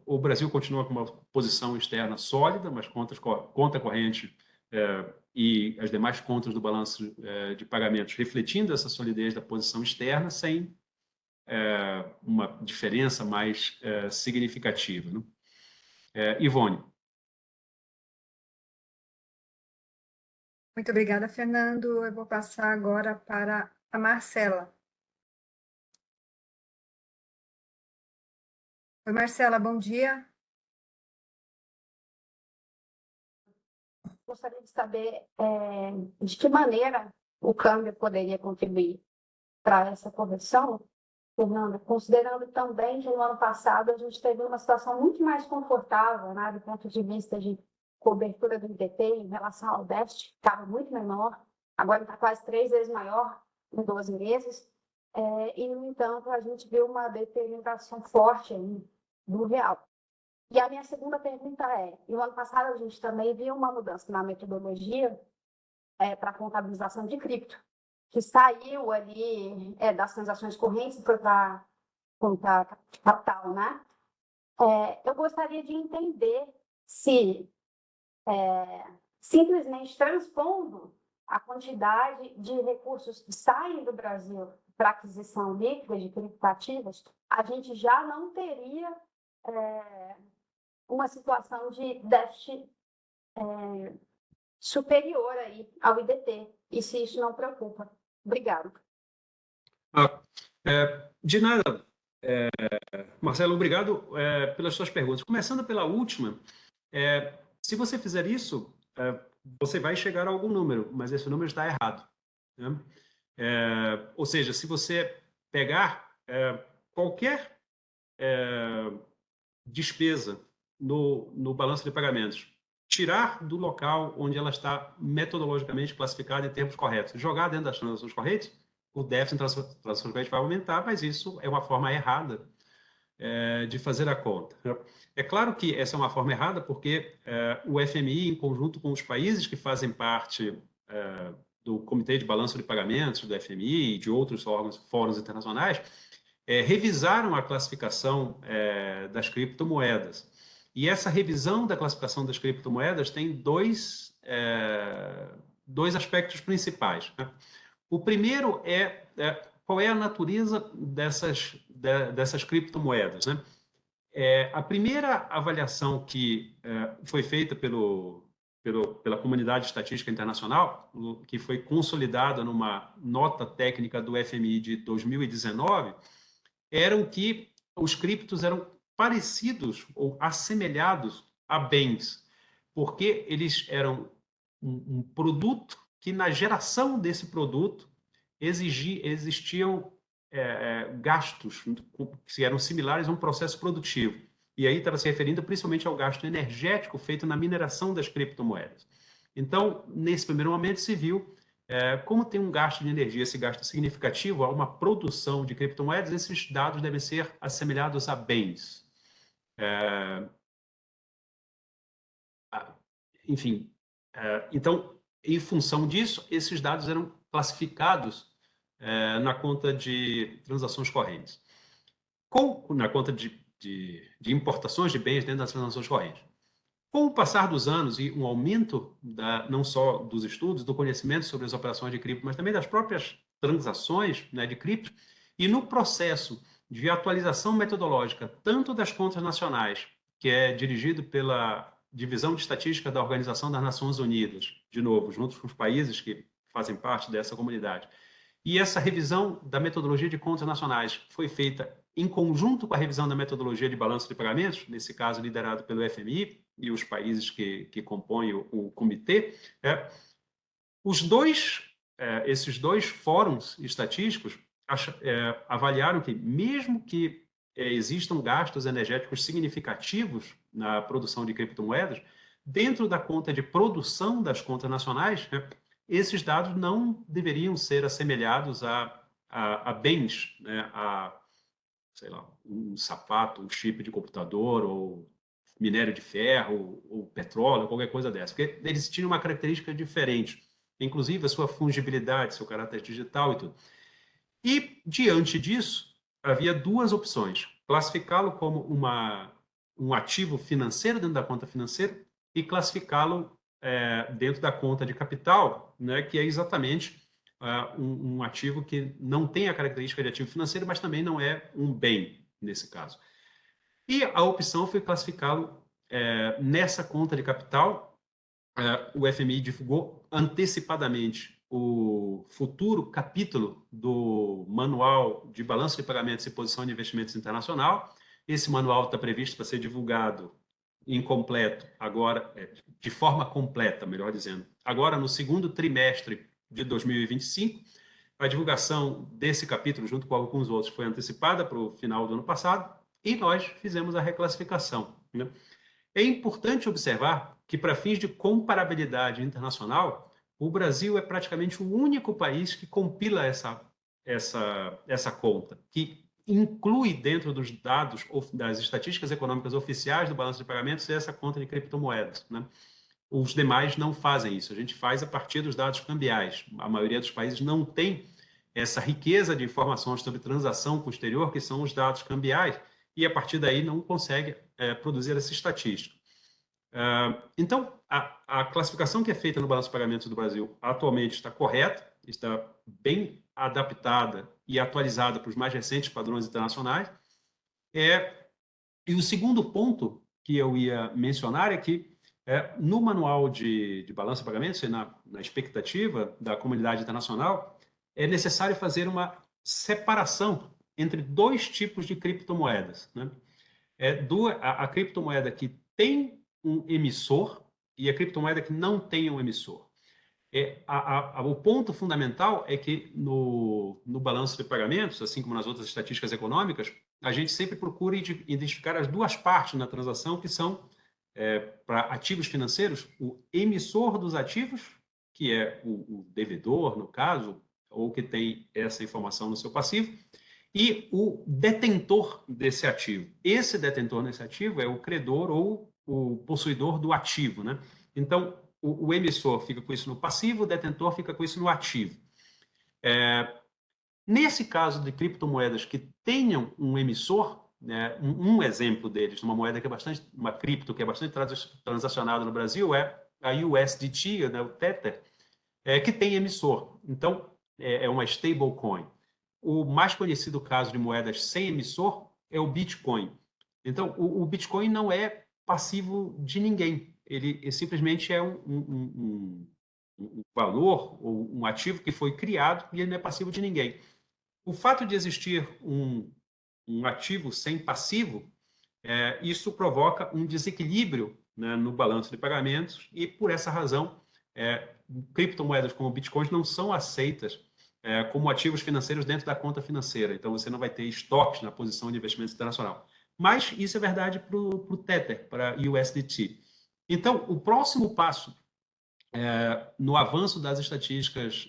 o Brasil continua com uma posição externa sólida, mas conta corrente e as demais contas do balanço de pagamentos refletindo essa solidez da posição externa, sem uma diferença mais significativa, né? Ivone. Muito obrigada, Fernando. Eu vou passar agora para a Marcela. Oi, Marcela, bom dia. Gostaria de saber de que maneira o câmbio poderia contribuir para essa correção Fernanda, considerando também que no ano passado a gente teve uma situação muito mais confortável, né, do ponto de vista de cobertura do IDP em relação ao déficit, que estava muito menor, agora está quase 3 vezes maior em 12 meses, e, no entanto, a gente viu uma deterioração forte aí do real. E a minha segunda pergunta é, no ano passado a gente também viu uma mudança na metodologia para a contabilização de cripto, que saiu ali das transações correntes e foi para conta capital, né? Eu gostaria de entender se simplesmente transpondo a quantidade de recursos que saem do Brasil para aquisição líquida de criptoativos, a gente já não teria uma situação de déficit superior aí ao IDT, e se isso não preocupa. Obrigada. De nada, Marcelo, obrigado pelas suas perguntas. Começando pela última, se você fizer isso, você vai chegar a algum número, mas esse número está errado, né? Ou seja, se você pegar qualquer despesa no balanço de pagamentos, tirar do local onde ela está metodologicamente classificada em termos corretos, jogar dentro das transações correntes, o déficit em transações correntes vai aumentar, mas isso é uma forma errada de fazer a conta. É claro que essa é uma forma errada porque o FMI, em conjunto com os países que fazem parte do Comitê de Balanço de Pagamentos, do FMI e de outros órgãos, fóruns internacionais, revisaram a classificação das criptomoedas. E essa revisão da classificação das criptomoedas tem dois aspectos principais, né? O primeiro qual é a natureza dessas criptomoedas, né? A primeira avaliação que foi feita pela comunidade estatística internacional, que foi consolidada numa nota técnica do FMI de 2019, eram que os criptos eram parecidos ou assemelhados a bens, porque eles eram um produto que, na geração desse produto, existiam gastos que eram similares a um processo produtivo. E aí estava se referindo principalmente ao gasto energético feito na mineração das criptomoedas. Então, nesse primeiro momento, se viu como tem um gasto de energia, esse gasto significativo, há uma produção de criptomoedas, esses dados devem ser assemelhados a bens. Enfim, então, em função disso, esses dados eram classificados na conta de transações correntes, na conta de importações de bens dentro das transações correntes. Com o passar dos anos e um aumento não só dos estudos, do conhecimento sobre as operações de cripto, mas também das próprias transações, né, de cripto, e no processo de atualização metodológica, tanto das contas nacionais, que é dirigido pela Divisão de Estatística da Organização das Nações Unidas, de novo, junto com os países que fazem parte dessa comunidade, e essa revisão da metodologia de contas nacionais foi feita em conjunto com a revisão da metodologia de balanço de pagamentos, nesse caso liderado pelo FMI e os países que compõem o comitê. Esses dois fóruns estatísticos avaliaram que, mesmo que existam gastos energéticos significativos na produção de criptomoedas, dentro da conta de produção das contas nacionais, esses dados não deveriam ser assemelhados a bens, né? Sei lá, um sapato, um chip de computador, ou minério de ferro, ou petróleo, qualquer coisa dessa. Porque eles tinham uma característica diferente, inclusive a sua fungibilidade, seu caráter digital e tudo. E, diante disso, havia duas opções: classificá-lo como um ativo financeiro dentro da conta financeira e classificá-lo dentro da conta de capital, né, que é exatamente um ativo que não tem a característica de ativo financeiro, mas também não é um bem, nesse caso. E a opção foi classificá-lo nessa conta de capital. O FMI divulgou antecipadamente o futuro capítulo do Manual de Balanço de Pagamentos e Posição de Investimentos Internacional. Esse manual está previsto para ser divulgado incompleto, agora, de forma completa, melhor dizendo, agora no segundo trimestre de 2025, A divulgação desse capítulo, junto com alguns outros, foi antecipada para o final do ano passado e nós fizemos a reclassificação, né? É importante observar que, para fins de comparabilidade internacional, o Brasil é praticamente o único país que compila essa conta, que inclui dentro dos dados das estatísticas econômicas oficiais do balanço de pagamentos essa conta de criptomoedas, né? Os demais não fazem isso. A gente faz a partir dos dados cambiais. A maioria dos países não tem essa riqueza de informações sobre transação posterior, que são os dados cambiais, e a partir daí não consegue produzir essa estatística. Então, a classificação que é feita no balanço de pagamentos do Brasil atualmente está correta, está bem adaptada e atualizada para os mais recentes padrões internacionais. E o segundo ponto que eu ia mencionar é que no manual de balanço de pagamentos e na expectativa da comunidade internacional, é necessário fazer uma separação entre dois tipos de criptomoedas, né? A criptomoeda que tem um emissor e a criptomoeda que não tem um emissor. O ponto fundamental é que no balanço de pagamentos, assim como nas outras estatísticas econômicas, a gente sempre procura identificar as duas partes na transação, que são, para ativos financeiros, o emissor dos ativos, que é o devedor, no caso, ou que tem essa informação no seu passivo, e o detentor desse ativo. Esse detentor desse ativo é o credor ou o possuidor do ativo, né? Então, o emissor fica com isso no passivo, o detentor fica com isso no ativo. Nesse caso de criptomoedas que tenham um emissor, né, um exemplo deles, uma cripto que é bastante transacionada no Brasil, é a USDT, né, o Tether, que tem emissor. Então, é uma stablecoin. O mais conhecido caso de moedas sem emissor é o Bitcoin. Então, o Bitcoin não é passivo de ninguém. Ele simplesmente é um valor ou um ativo que foi criado e ele não é passivo de ninguém. O fato de existir um ativo sem passivo, isso provoca um desequilíbrio, né, no balanço de pagamentos e, por essa razão, criptomoedas como Bitcoins não são aceitas como ativos financeiros dentro da conta financeira. Então, você não vai ter estoques na posição de investimento internacional. Mas isso é verdade para o Tether, para o USDT. Então, o próximo passo no avanço das estatísticas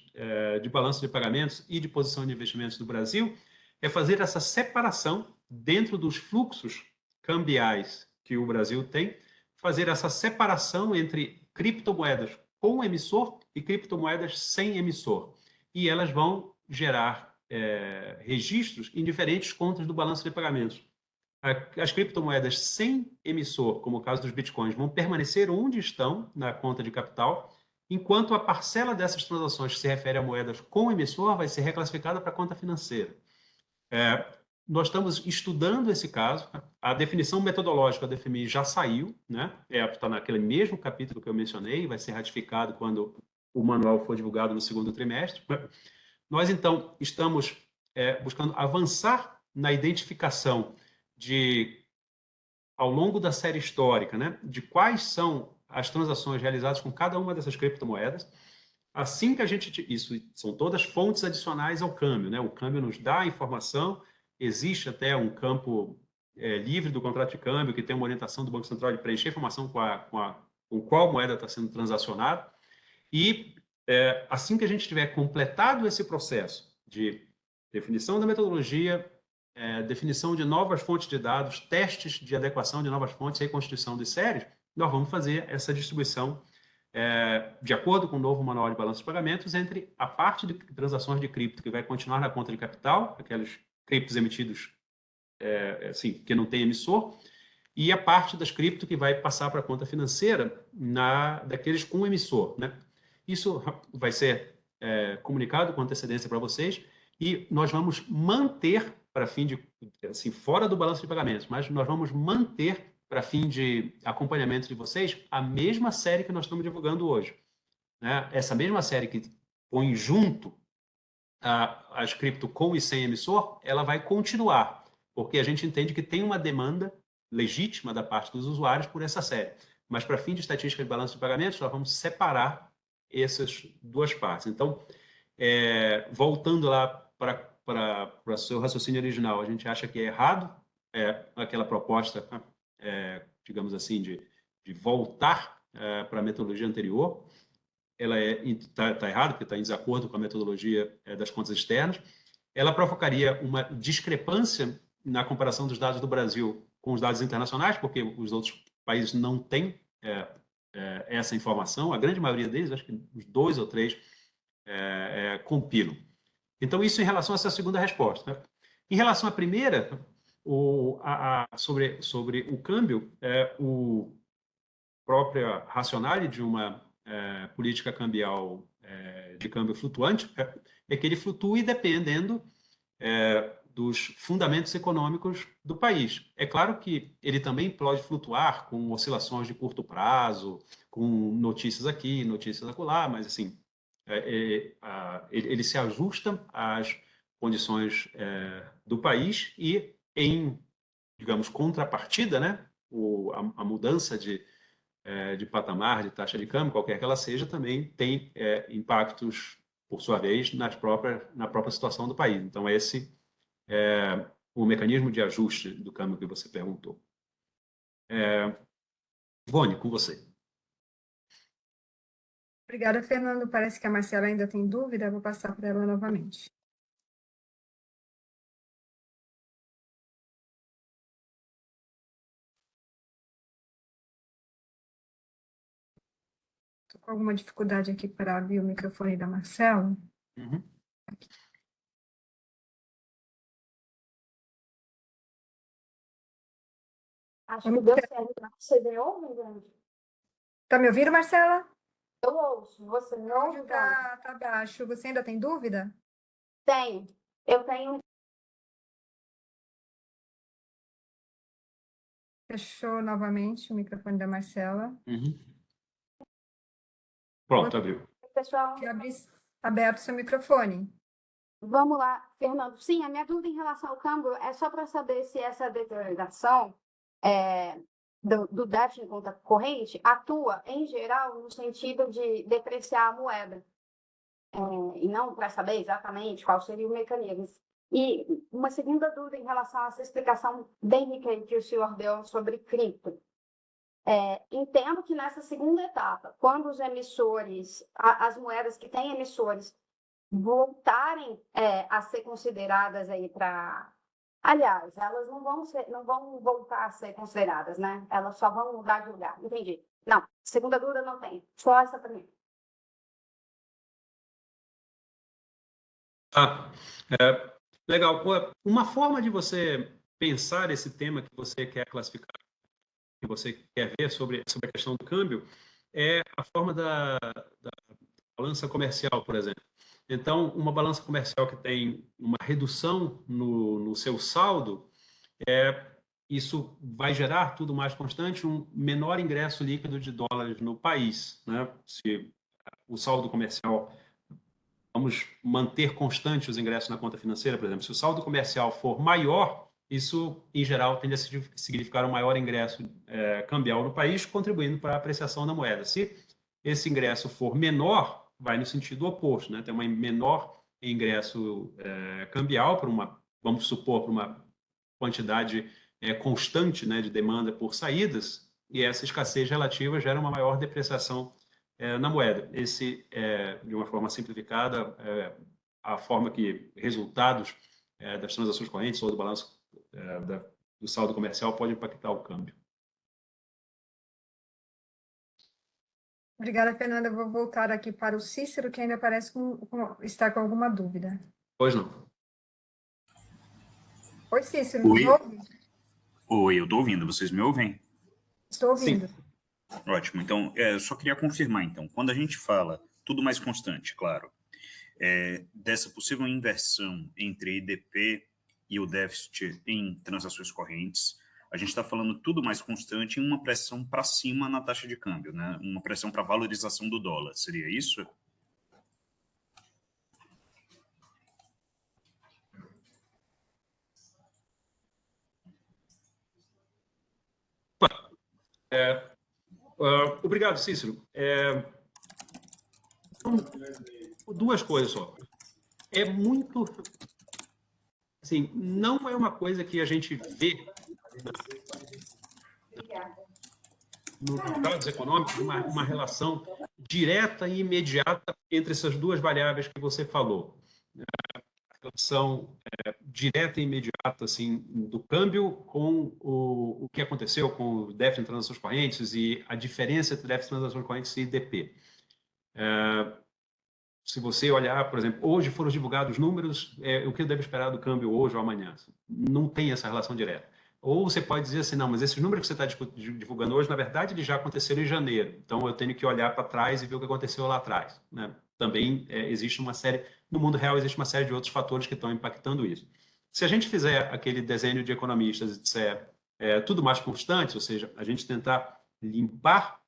de balanço de pagamentos e de posição de investimentos do Brasil é fazer essa separação dentro dos fluxos cambiais que o Brasil tem, fazer essa separação entre criptomoedas com emissor e criptomoedas sem emissor. E elas vão gerar registros em diferentes contas do balanço de pagamentos. As criptomoedas sem emissor, como o caso dos bitcoins, vão permanecer onde estão na conta de capital, enquanto a parcela dessas transações que se refere a moedas com emissor vai ser reclassificada para a conta financeira. Nós estamos estudando esse caso. A definição metodológica da FMI já saiu, né? Está naquele mesmo capítulo que eu mencionei, vai ser ratificado quando o manual for divulgado no segundo trimestre. Nós, então, estamos buscando avançar na identificação ao longo da série histórica, né, de quais são as transações realizadas com cada uma dessas criptomoedas. Assim que isso são todas fontes adicionais ao câmbio, né? O câmbio nos dá a informação, existe até um campo livre do contrato de câmbio que tem uma orientação do Banco Central de preencher a informação com qual moeda está sendo transacionada. E assim que a gente tiver completado esse processo de definição da metodologia, definição de novas fontes de dados, testes de adequação de novas fontes e reconstituição de séries, nós vamos fazer essa distribuição de acordo com o novo manual de balanço de pagamentos entre a parte de transações de cripto que vai continuar na conta de capital, aqueles criptos emitidos assim, que não tem emissor, e a parte das cripto que vai passar para a conta financeira daqueles com emissor, né? Isso vai ser comunicado com antecedência para vocês e nós vamos manter para fim de, assim, fora do balanço de pagamentos, mas nós vamos manter para fim de acompanhamento de vocês a mesma série que nós estamos divulgando hoje, né? Essa mesma série que põe junto as cripto com e sem emissor, ela vai continuar, porque a gente entende que tem uma demanda legítima da parte dos usuários por essa série. Mas para fim de estatística de balanço de pagamentos, nós vamos separar essas duas partes. Então, voltando lá para o seu raciocínio original, a gente acha que é errado aquela proposta, digamos assim, de voltar para a metodologia anterior. Ela está errada, porque está em desacordo com a metodologia das contas externas. Ela provocaria uma discrepância na comparação dos dados do Brasil com os dados internacionais, porque os outros países não têm essa informação. A grande maioria deles, acho que os 2 ou 3, compilam. Então, isso em relação a essa segunda resposta, né? Em relação à primeira, sobre o câmbio, o própria racionale de uma política cambial de câmbio flutuante é que ele flutue dependendo dos fundamentos econômicos do país. É claro que ele também pode flutuar com oscilações de curto prazo, com notícias aqui, notícias acolá, mas assim, ele se ajusta às condições do país e em, digamos, contrapartida, né, a mudança de patamar, de taxa de câmbio, qualquer que ela seja, também tem impactos, por sua vez, na própria situação do país. Então, esse é o mecanismo de ajuste do câmbio que você perguntou. Ivone, com você. Obrigada, Fernando. Parece que a Marcela ainda tem dúvida, vou passar para ela novamente. Estou com alguma dificuldade aqui para abrir o microfone da Marcela. Uhum. Acho que deu certo. Você me ouve, gente? Está me ouvindo, Marcela? Eu ouço. Você me O ouve, áudio está baixo. Você ainda tem dúvida? Tenho. Eu tenho. Fechou novamente o microfone da Marcela. Uhum. Pronto, abriu. Pessoal, Que abrir aberto seu microfone. vamos lá, Fernando. Sim, a minha dúvida em relação ao câmbio é só para saber se essa deterioração do déficit de conta corrente atua, em geral, no sentido de depreciar a moeda. E não para saber exatamente qual seria o mecanismo. E uma segunda dúvida em relação a essa explicação bem rica aí que o senhor deu sobre cripto. Entendo que nessa segunda etapa, quando os emissores, as moedas que têm emissores, voltarem a ser consideradas aí para... Aliás, elas não vão voltar a ser consideradas, né? Elas só vão mudar de lugar. Entendi. Não, segunda dúvida não tem. Só essa primeira. Legal. Uma forma de você pensar esse tema que você quer classificar, que você quer ver sobre a questão do câmbio, é a forma da balança comercial, por exemplo. Então, uma balança comercial que tem uma redução no seu saldo, isso vai gerar tudo mais constante, um menor ingresso líquido de dólares no país, né? Se o saldo comercial, vamos manter constante os ingressos na conta financeira, por exemplo, se o saldo comercial for maior, isso, em geral, tende a significar um maior ingresso cambial no país, contribuindo para a apreciação da moeda. Se esse ingresso for menor, vai no sentido oposto, né? Tem um menor ingresso cambial, vamos supor, para uma quantidade constante, né, de demanda por saídas, e essa escassez relativa gera uma maior depreciação na moeda. De uma forma simplificada, a forma que resultados das transações correntes ou do balanço do saldo comercial pode impactar o câmbio. Obrigada, Fernanda. Eu vou voltar aqui para o Cícero, que ainda parece estar com alguma dúvida. Pois não. Oi, Cícero, me ouve? Oi, eu estou ouvindo. Vocês me ouvem? Estou ouvindo. Sim. Ótimo. Então, só queria confirmar, então, quando a gente fala tudo mais constante, claro, dessa possível inversão entre IDP e o déficit em transações correntes, a gente está falando tudo mais constante em uma pressão para cima na taxa de câmbio, né? Uma pressão para valorização do dólar. Seria isso? Obrigado, Cícero. Duas coisas só. é muito, assim, não é uma coisa que a gente vê nos dados econômicos uma relação direta e imediata entre essas duas variáveis que você falou. A relação direta e imediata assim, do câmbio com o que aconteceu com o déficit de transações correntes e a diferença entre déficit de transações correntes e IDP. Se você olhar, por exemplo, hoje foram divulgados números, o que eu devo esperar do câmbio hoje ou amanhã? Não tem essa relação direta. Ou você pode dizer assim, não, mas esses números que você está divulgando hoje, na verdade, eles já aconteceram em janeiro. Então, eu tenho que olhar para trás e ver o que aconteceu lá atrás. Né? Também existe uma série, no mundo real, existe uma série de outros fatores que estão impactando isso. Se a gente fizer aquele desenho de economistas e disser tudo mais constante, ou seja, a gente tentar limpar,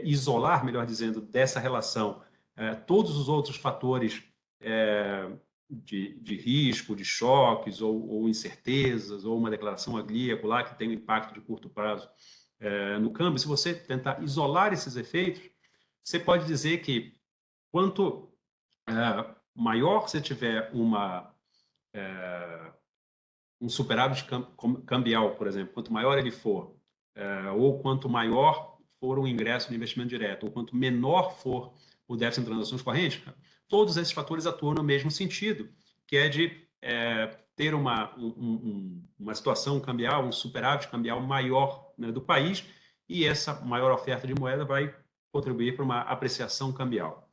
isolar, melhor dizendo, dessa relação todos os outros fatores de risco, de choques ou incertezas, ou uma declaração ali, acolá, que tem um impacto de curto prazo no câmbio, se você tentar isolar esses efeitos, você pode dizer que quanto maior você tiver um superávit cambial, por exemplo, quanto maior ele for, ou quanto maior for o ingresso no investimento direto, ou quanto menor for o déficit em transações correntes, todos esses fatores atuam no mesmo sentido, que é de ter uma situação cambial, um superávit cambial maior, né, do país, e essa maior oferta de moeda vai contribuir para uma apreciação cambial.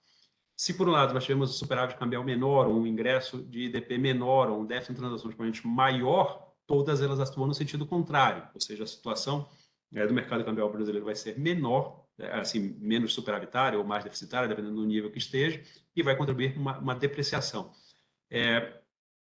Se, por um lado, nós tivemos um superávit cambial menor, ou um ingresso de IDP menor, ou um déficit em transações correntes maior, todas elas atuam no sentido contrário, ou seja, a situação do mercado cambial brasileiro vai ser menor, assim, menos superavitária ou mais deficitária, dependendo do nível que esteja, e vai contribuir para uma depreciação.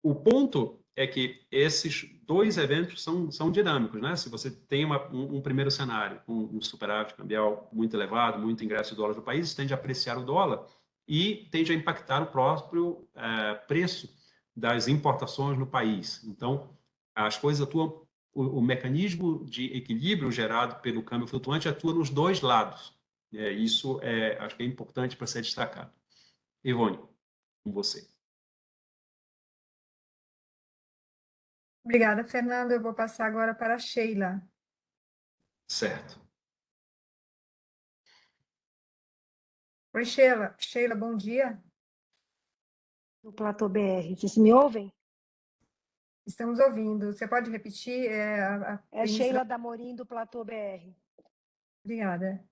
O ponto é que esses dois eventos são dinâmicos, né? Se você tem um primeiro cenário, um superávit cambial muito elevado, muito ingresso de dólares no país, tende a apreciar o dólar e tende a impactar o próprio preço das importações no país. Então, as coisas atuam, o mecanismo de equilíbrio gerado pelo câmbio flutuante atua nos dois lados. Isso acho que é importante para ser destacado. Ivone, com você. Obrigada, Fernando. Eu vou passar agora para a Sheila. Certo. Oi, Sheila. Sheila, bom dia. Do Platô BR. Vocês me ouvem? Estamos ouvindo. Você pode repetir É Sheila Damorim, do Platô BR. Obrigada.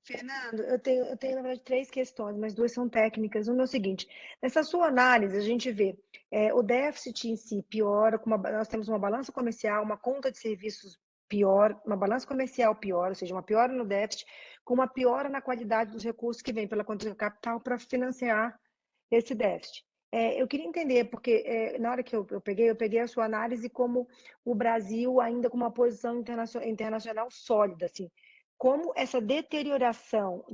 Fernando, eu tenho, na verdade, 3 questões, mas 2 são técnicas. Uma é o seguinte: nessa sua análise, a gente vê o déficit em si piora, nós temos uma balança comercial, uma conta de serviços pior, uma balança comercial pior, ou seja, uma piora no déficit, com uma piora na qualidade dos recursos que vêm pela conta de capital para financiar esse déficit. Eu queria entender, porque na hora que eu peguei a sua análise como o Brasil ainda com uma posição internacional sólida, assim. Como essa deterioração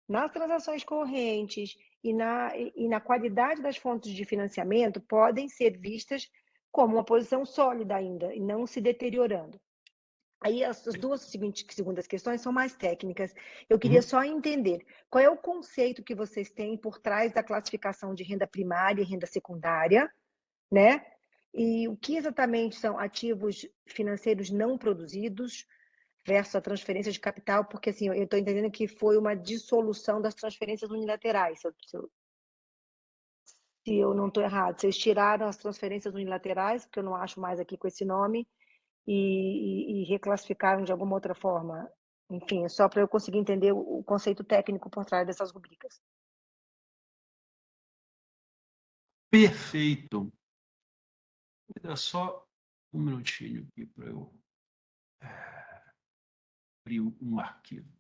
nas transações correntes e na qualidade das fontes de financiamento podem ser vistas como uma posição sólida ainda, e não se deteriorando. Aí as duas segundas questões são mais técnicas. Eu queria só entender qual é o conceito que vocês têm por trás da classificação de renda primária e renda secundária, né? E o que exatamente são ativos financeiros não produzidos versus a transferência de capital, porque assim, eu estou entendendo que foi uma dissolução das transferências unilaterais, se eu não estou errado. Vocês tiraram as transferências unilaterais, porque eu não acho mais aqui com esse nome, e reclassificaram de alguma outra forma. Enfim, é só para eu conseguir entender o conceito técnico por trás dessas rubricas. Perfeito. Dá só um minutinho aqui para eu abrir um arquivo.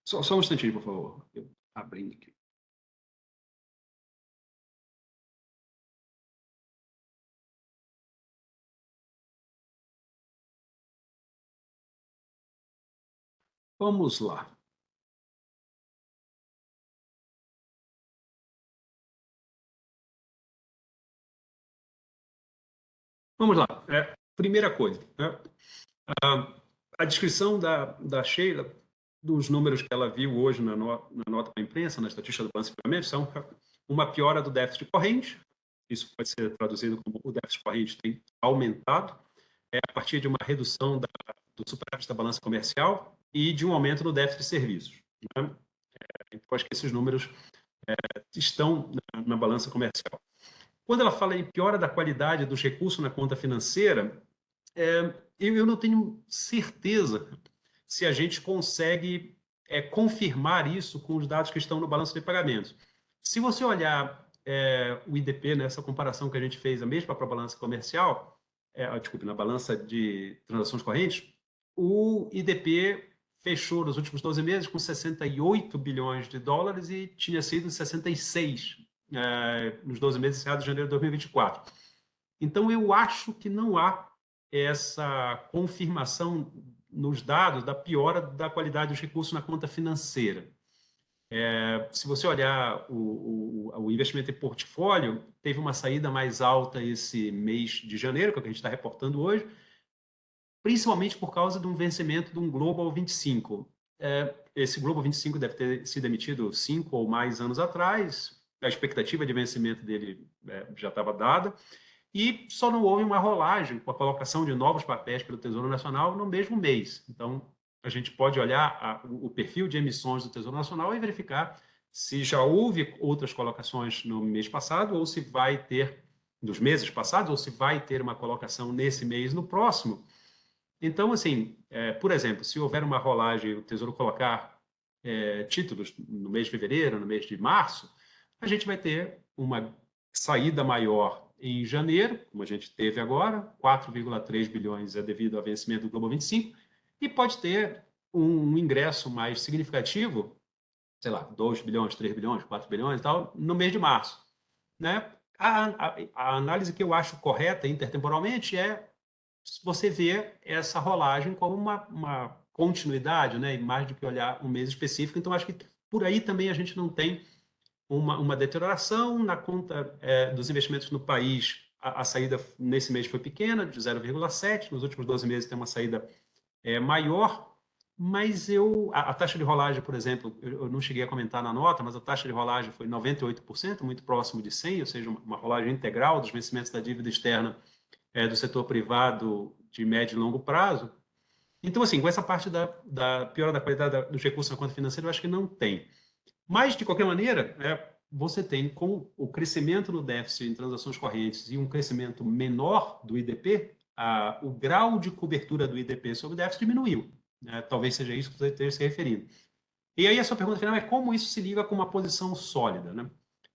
Só um instantinho, por favor. Eu abrindo aqui. Vamos lá. Vamos lá. Primeira coisa, né? A descrição da Sheila, dos números que ela viu hoje na nota da imprensa, na estatística do balanço de pagamentos, são uma piora do déficit corrente. Isso pode ser traduzido como o déficit corrente tem aumentado, a partir de uma redução do superávit da balança comercial e de um aumento no déficit de serviços, né? Então, acho que esses números estão na balança comercial. Quando ela fala em piora da qualidade dos recursos na conta financeira, eu não tenho certeza se a gente consegue confirmar isso com os dados que estão no balanço de pagamentos. Se você olhar o IDP, nessa comparação que a gente fez, a mesma para a balança comercial, desculpe, na balança de transações correntes, o IDP fechou nos últimos 12 meses com 68 bilhões de dólares e tinha sido 66 nos 12 meses encerrados de janeiro de 2024. Então, eu acho que não há essa confirmação nos dados da piora da qualidade dos recursos na conta financeira. Se você olhar o investimento em portfólio, teve uma saída mais alta esse mês de janeiro, que é o que a gente está reportando hoje, principalmente por causa de um vencimento de um Global 25. Esse Global 25 deve ter sido emitido 5 ou mais anos atrás, a expectativa de vencimento dele já estava dada, e só não houve uma rolagem com a colocação de novos papéis pelo Tesouro Nacional no mesmo mês. Então, a gente pode olhar o perfil de emissões do Tesouro Nacional e verificar se já houve outras colocações no mês passado, ou se vai ter, nos meses passados, ou se vai ter uma colocação nesse mês, no próximo. Então, assim, por exemplo, se houver uma rolagem, o Tesouro colocar títulos no mês de fevereiro, no mês de março, a gente vai ter uma saída maior em janeiro, como a gente teve agora, 4,3 bilhões é devido ao vencimento do Global 25, e pode ter um ingresso mais significativo, sei lá, 2 bilhões, 3 bilhões, 4 bilhões e tal, no mês de março, né? A análise que eu acho correta intertemporalmente é você vê essa rolagem como uma continuidade, né? E mais do que olhar um mês específico. Então, acho que por aí também a gente não tem uma deterioração na conta dos investimentos no país. A saída nesse mês foi pequena, de 0,7. Nos últimos 12 meses tem uma saída maior, mas a taxa de rolagem, por exemplo, eu não cheguei a comentar na nota, mas a taxa de rolagem foi 98%, muito próximo de 100%, ou seja, uma rolagem integral dos vencimentos da dívida externa do setor privado de médio e longo prazo. Então, assim, com essa parte da piora da qualidade dos recursos na conta financeira, eu acho que não tem. Mas, de qualquer maneira, você tem, com o crescimento no déficit em transações correntes e um crescimento menor do IDP, o grau de cobertura do IDP sobre o déficit diminuiu. Talvez seja isso que você esteja se referindo. E aí a sua pergunta final é como isso se liga com uma posição sólida, né?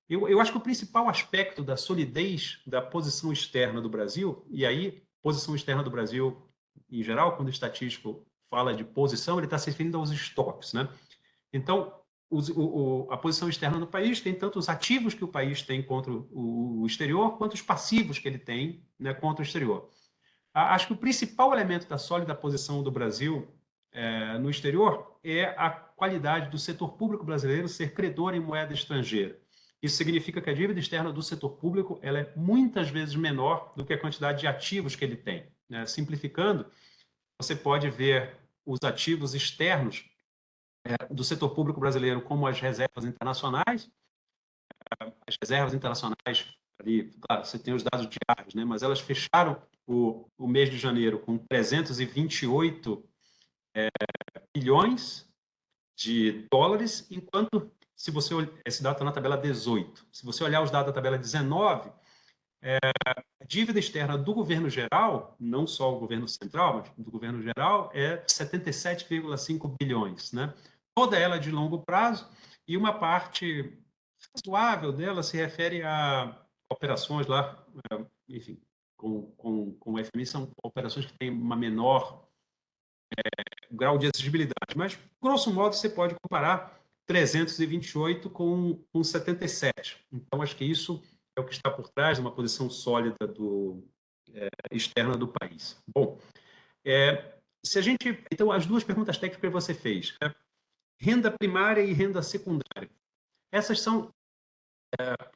Eu acho que o principal aspecto da solidez da posição externa do Brasil, e aí, posição externa do Brasil, em geral, quando o estatístico fala de posição, ele está se referindo aos estoques, né? Então, a posição externa do país tem tanto os ativos que o país tem contra o exterior, quanto os passivos que ele tem, né, contra o exterior. Acho que o principal elemento da sólida posição do Brasil no exterior é a qualidade do setor público brasileiro ser credor em moeda estrangeira. Isso significa que a dívida externa do setor público ela é muitas vezes menor do que a quantidade de ativos que ele tem, né? Simplificando, você pode ver os ativos externos do setor público brasileiro como as reservas internacionais. As reservas internacionais, ali, claro, você tem os dados diários, né? Mas elas fecharam o mês de janeiro com 328 bilhões de dólares, enquanto, se você olhar, esse dado está na tabela 18, se você olhar os dados da tabela 19, a dívida externa do governo geral, não só o governo central, mas do governo geral, é 77,5 bilhões, né? Toda ela de longo prazo, e uma parte razoável dela se refere a operações lá, enfim, com o FMI, são operações que têm uma menor grau de exigibilidade, mas, grosso modo, você pode comparar 328 com 77. Então, acho que isso é o que está por trás de uma posição sólida externa do país. Bom, se a gente... Então, as duas perguntas técnicas que você fez, renda primária e renda secundária. Essas são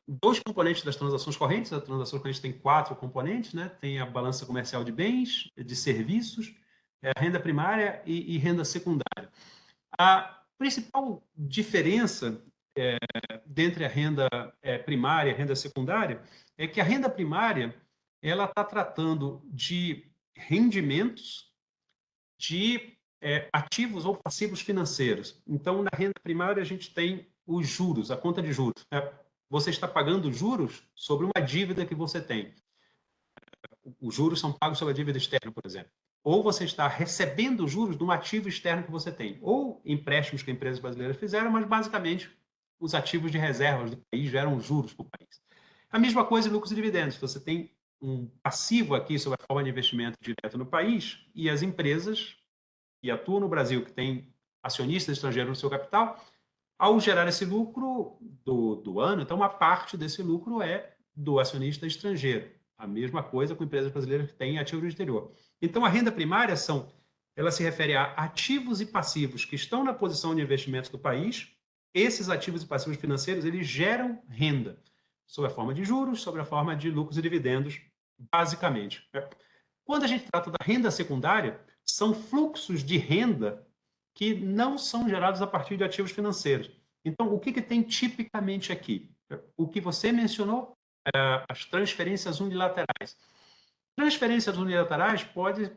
dois componentes das transações correntes. A transação corrente tem 4 componentes, né? Tem a balança comercial de bens, de serviços, a renda primária e renda secundária. A principal diferença dentre a renda primária e a renda secundária é que a renda primária ela está tratando de rendimentos de ativos ou passivos financeiros. Então, na renda primária, a gente tem os juros, a conta de juros. Você está pagando juros sobre uma dívida que você tem. Os juros são pagos sobre a dívida externa, por exemplo. Ou você está recebendo juros de um ativo externo que você tem. Ou empréstimos que empresas brasileiras fizeram, mas basicamente os ativos de reservas do país geram juros para o país. A mesma coisa em lucros e dividendos. Você tem um passivo aqui sobre a forma de investimento direto no país e as empresas que atuam no Brasil, que têm acionistas estrangeiros no seu capital, ao gerar esse lucro do ano, então uma parte desse lucro é do acionista estrangeiro. A mesma coisa com empresas brasileiras que têm ativos no exterior. Então, a renda primária ela se refere a ativos e passivos que estão na posição de investimentos do país. Esses ativos e passivos financeiros, eles geram renda, sob a forma de juros, sob a forma de lucros e dividendos, basicamente. Quando a gente trata da renda secundária, são fluxos de renda que não são gerados a partir de ativos financeiros. Então, o que tem tipicamente aqui? O que você mencionou, as transferências unilaterais. Transferências unilaterais podem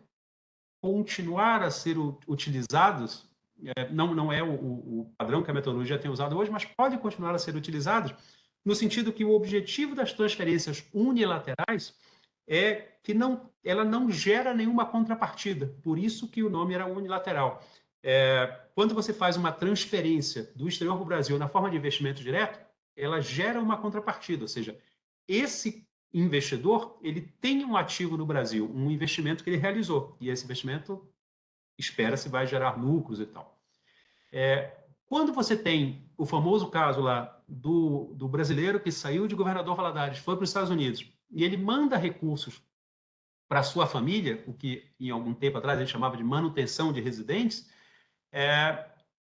continuar a ser utilizados, não é o padrão que a metodologia tem usado hoje, mas pode continuar a ser utilizados no sentido que o objetivo das transferências unilaterais é que ela não gera nenhuma contrapartida, por isso que o nome era unilateral. Quando você faz uma transferência do exterior para o Brasil na forma de investimento direto, ela gera uma contrapartida, ou seja, esse investidor ele tem um ativo no Brasil, um investimento que ele realizou, e esse investimento espera-se vai gerar lucros e tal. Quando você tem o famoso caso lá do brasileiro que saiu de Governador Valadares, foi para os Estados Unidos, e ele manda recursos para a sua família, o que em algum tempo atrás a gente chamava de manutenção de residentes,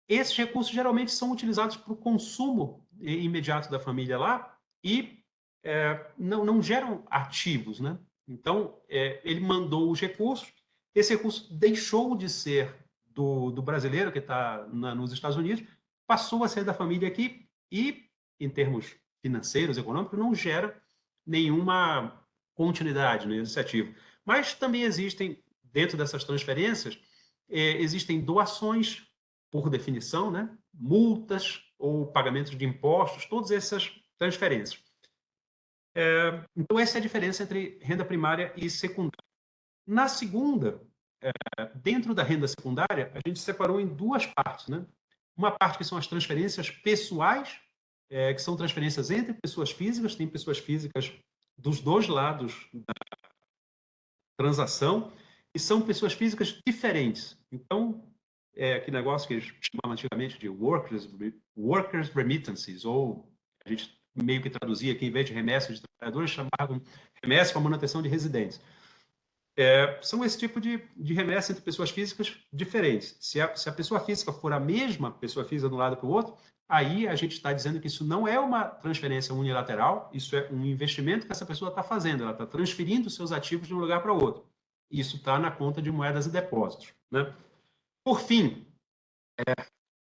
esses recursos geralmente são utilizados para o consumo imediato da família lá e não geram ativos, né? Então, ele mandou os recursos, esse recurso deixou de ser do brasileiro que está nos Estados Unidos, passou a ser da família aqui e, em termos financeiros, econômicos, não gera nenhuma continuidade nesse ativo. Mas também existem, dentro dessas transferências, existem doações, por definição, né? Multas ou pagamentos de impostos, todas essas transferências. Então, essa é a diferença entre renda primária e secundária. Na segunda, dentro da renda secundária, a gente separou em duas partes, né? Uma parte que são as transferências pessoais, que são transferências entre pessoas físicas, tem pessoas físicas dos dois lados da transação, e são pessoas físicas diferentes. Então, aquele negócio que eles chamavam antigamente de workers remittances, ou a gente meio que traduzia aqui, em vez de remessas de trabalhadores, chamavam remessa para manutenção de residentes. São esse tipo de remessa entre pessoas físicas diferentes. Se a pessoa física for a mesma pessoa física de um lado para o outro, aí a gente está dizendo que isso não é uma transferência unilateral, isso é um investimento que essa pessoa está fazendo, ela está transferindo seus ativos de um lugar para o outro. Isso está na conta de moedas e depósitos, né? Por fim,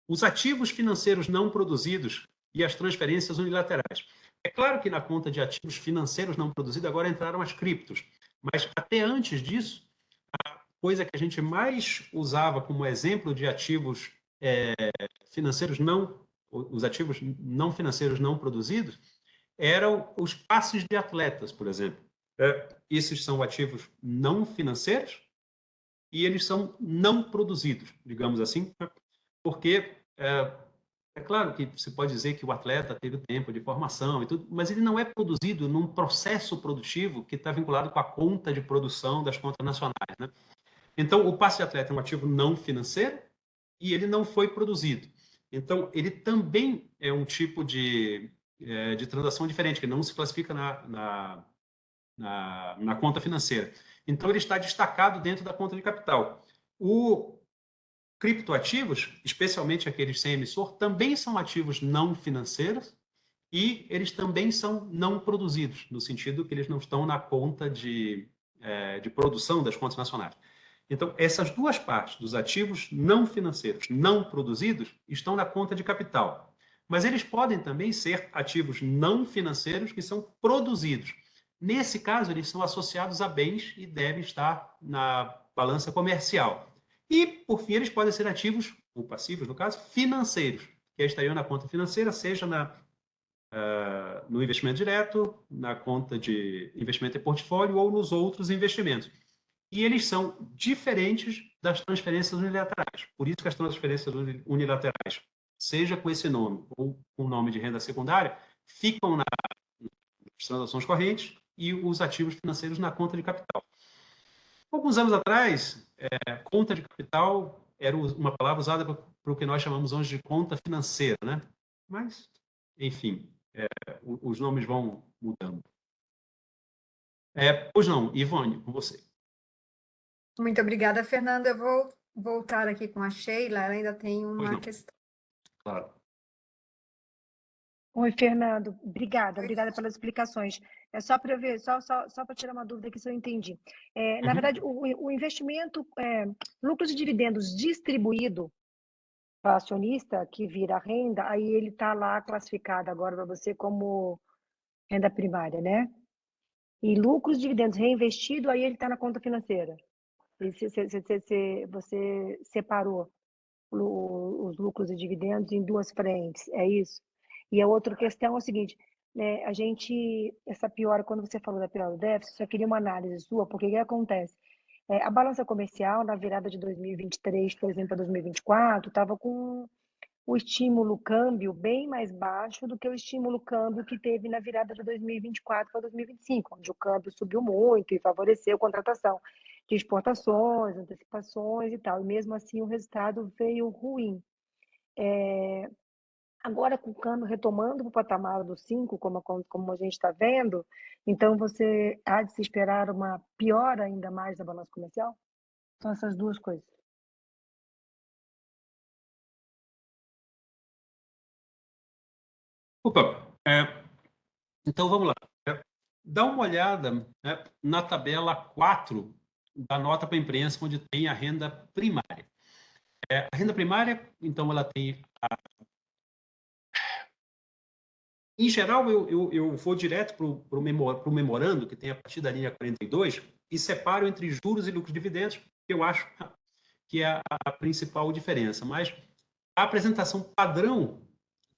os ativos financeiros não produzidos e as transferências unilaterais. É claro que na conta de ativos financeiros não produzidos agora entraram as criptos, mas até antes disso, a coisa que a gente mais usava como exemplo de ativos financeiros os ativos não financeiros não produzidos, eram os passes de atletas, por exemplo. Esses são ativos não financeiros e eles são não produzidos, digamos assim, porque é claro que você pode dizer que o atleta teve tempo de formação e tudo, mas ele não é produzido num processo produtivo que está vinculado com a conta de produção das contas nacionais, né? Então, o passe de atleta é um ativo não financeiro e ele não foi produzido. Então, ele também é um tipo de transação diferente, que não se classifica na conta financeira. Então, ele está destacado dentro da conta de capital. O criptoativos, especialmente aqueles sem emissor, também são ativos não financeiros e eles também são não produzidos, no sentido que eles não estão na conta de produção das contas nacionais. Então, essas duas partes dos ativos não financeiros não produzidos estão na conta de capital. Mas eles podem também ser ativos não financeiros que são produzidos. Nesse caso, eles são associados a bens e devem estar na balança comercial. E, por fim, eles podem ser ativos, ou passivos, no caso, financeiros, que estariam na conta financeira, seja no investimento direto, na conta de investimento em portfólio ou nos outros investimentos. E eles são diferentes das transferências unilaterais. Por isso que as transferências unilaterais, seja com esse nome ou com o nome de renda secundária, ficam nas transações correntes e os ativos financeiros na conta de capital. Alguns anos atrás, conta de capital era uma palavra usada para o que nós chamamos hoje de conta financeira, né? Mas, enfim, os nomes vão mudando. Pois não, Ivone, com você. Muito obrigada, Fernanda. Eu vou voltar aqui com a Sheila, ela ainda tem uma questão. Claro. Oi, Fernando. Obrigada pelas explicações. É só para eu ver, só para tirar uma dúvida aqui se eu entendi. Na verdade, o investimento, lucros e dividendos distribuído para acionista, que vira renda, aí ele está lá classificado agora para você como renda primária, né? E lucros e dividendos reinvestido, aí ele está na conta financeira. E você separou os lucros e dividendos em duas frentes, é isso? E a outra questão é o seguinte, né, essa piora, quando você falou da piora do déficit, só queria uma análise sua, porque o que acontece? A balança comercial, na virada de 2023, por exemplo, para 2024, estava com o estímulo câmbio bem mais baixo do que o estímulo câmbio que teve na virada de 2024 para 2025, onde o câmbio subiu muito e favoreceu a contratação de exportações, antecipações e tal. E mesmo assim o resultado veio ruim. Agora, com o câmbio retomando para o patamar do 5, como a gente está vendo, então você há de se esperar uma piora ainda mais da balança comercial? São essas duas coisas. Opa, então vamos lá. Dá uma olhada, né, na tabela 4 da nota para a imprensa, onde tem a renda primária. A renda primária, então, ela tem... Em geral, eu vou direto para o memorando, que tem a partir da linha 42, e separo entre juros e lucros e dividendos, que eu acho que é a principal diferença. Mas a apresentação padrão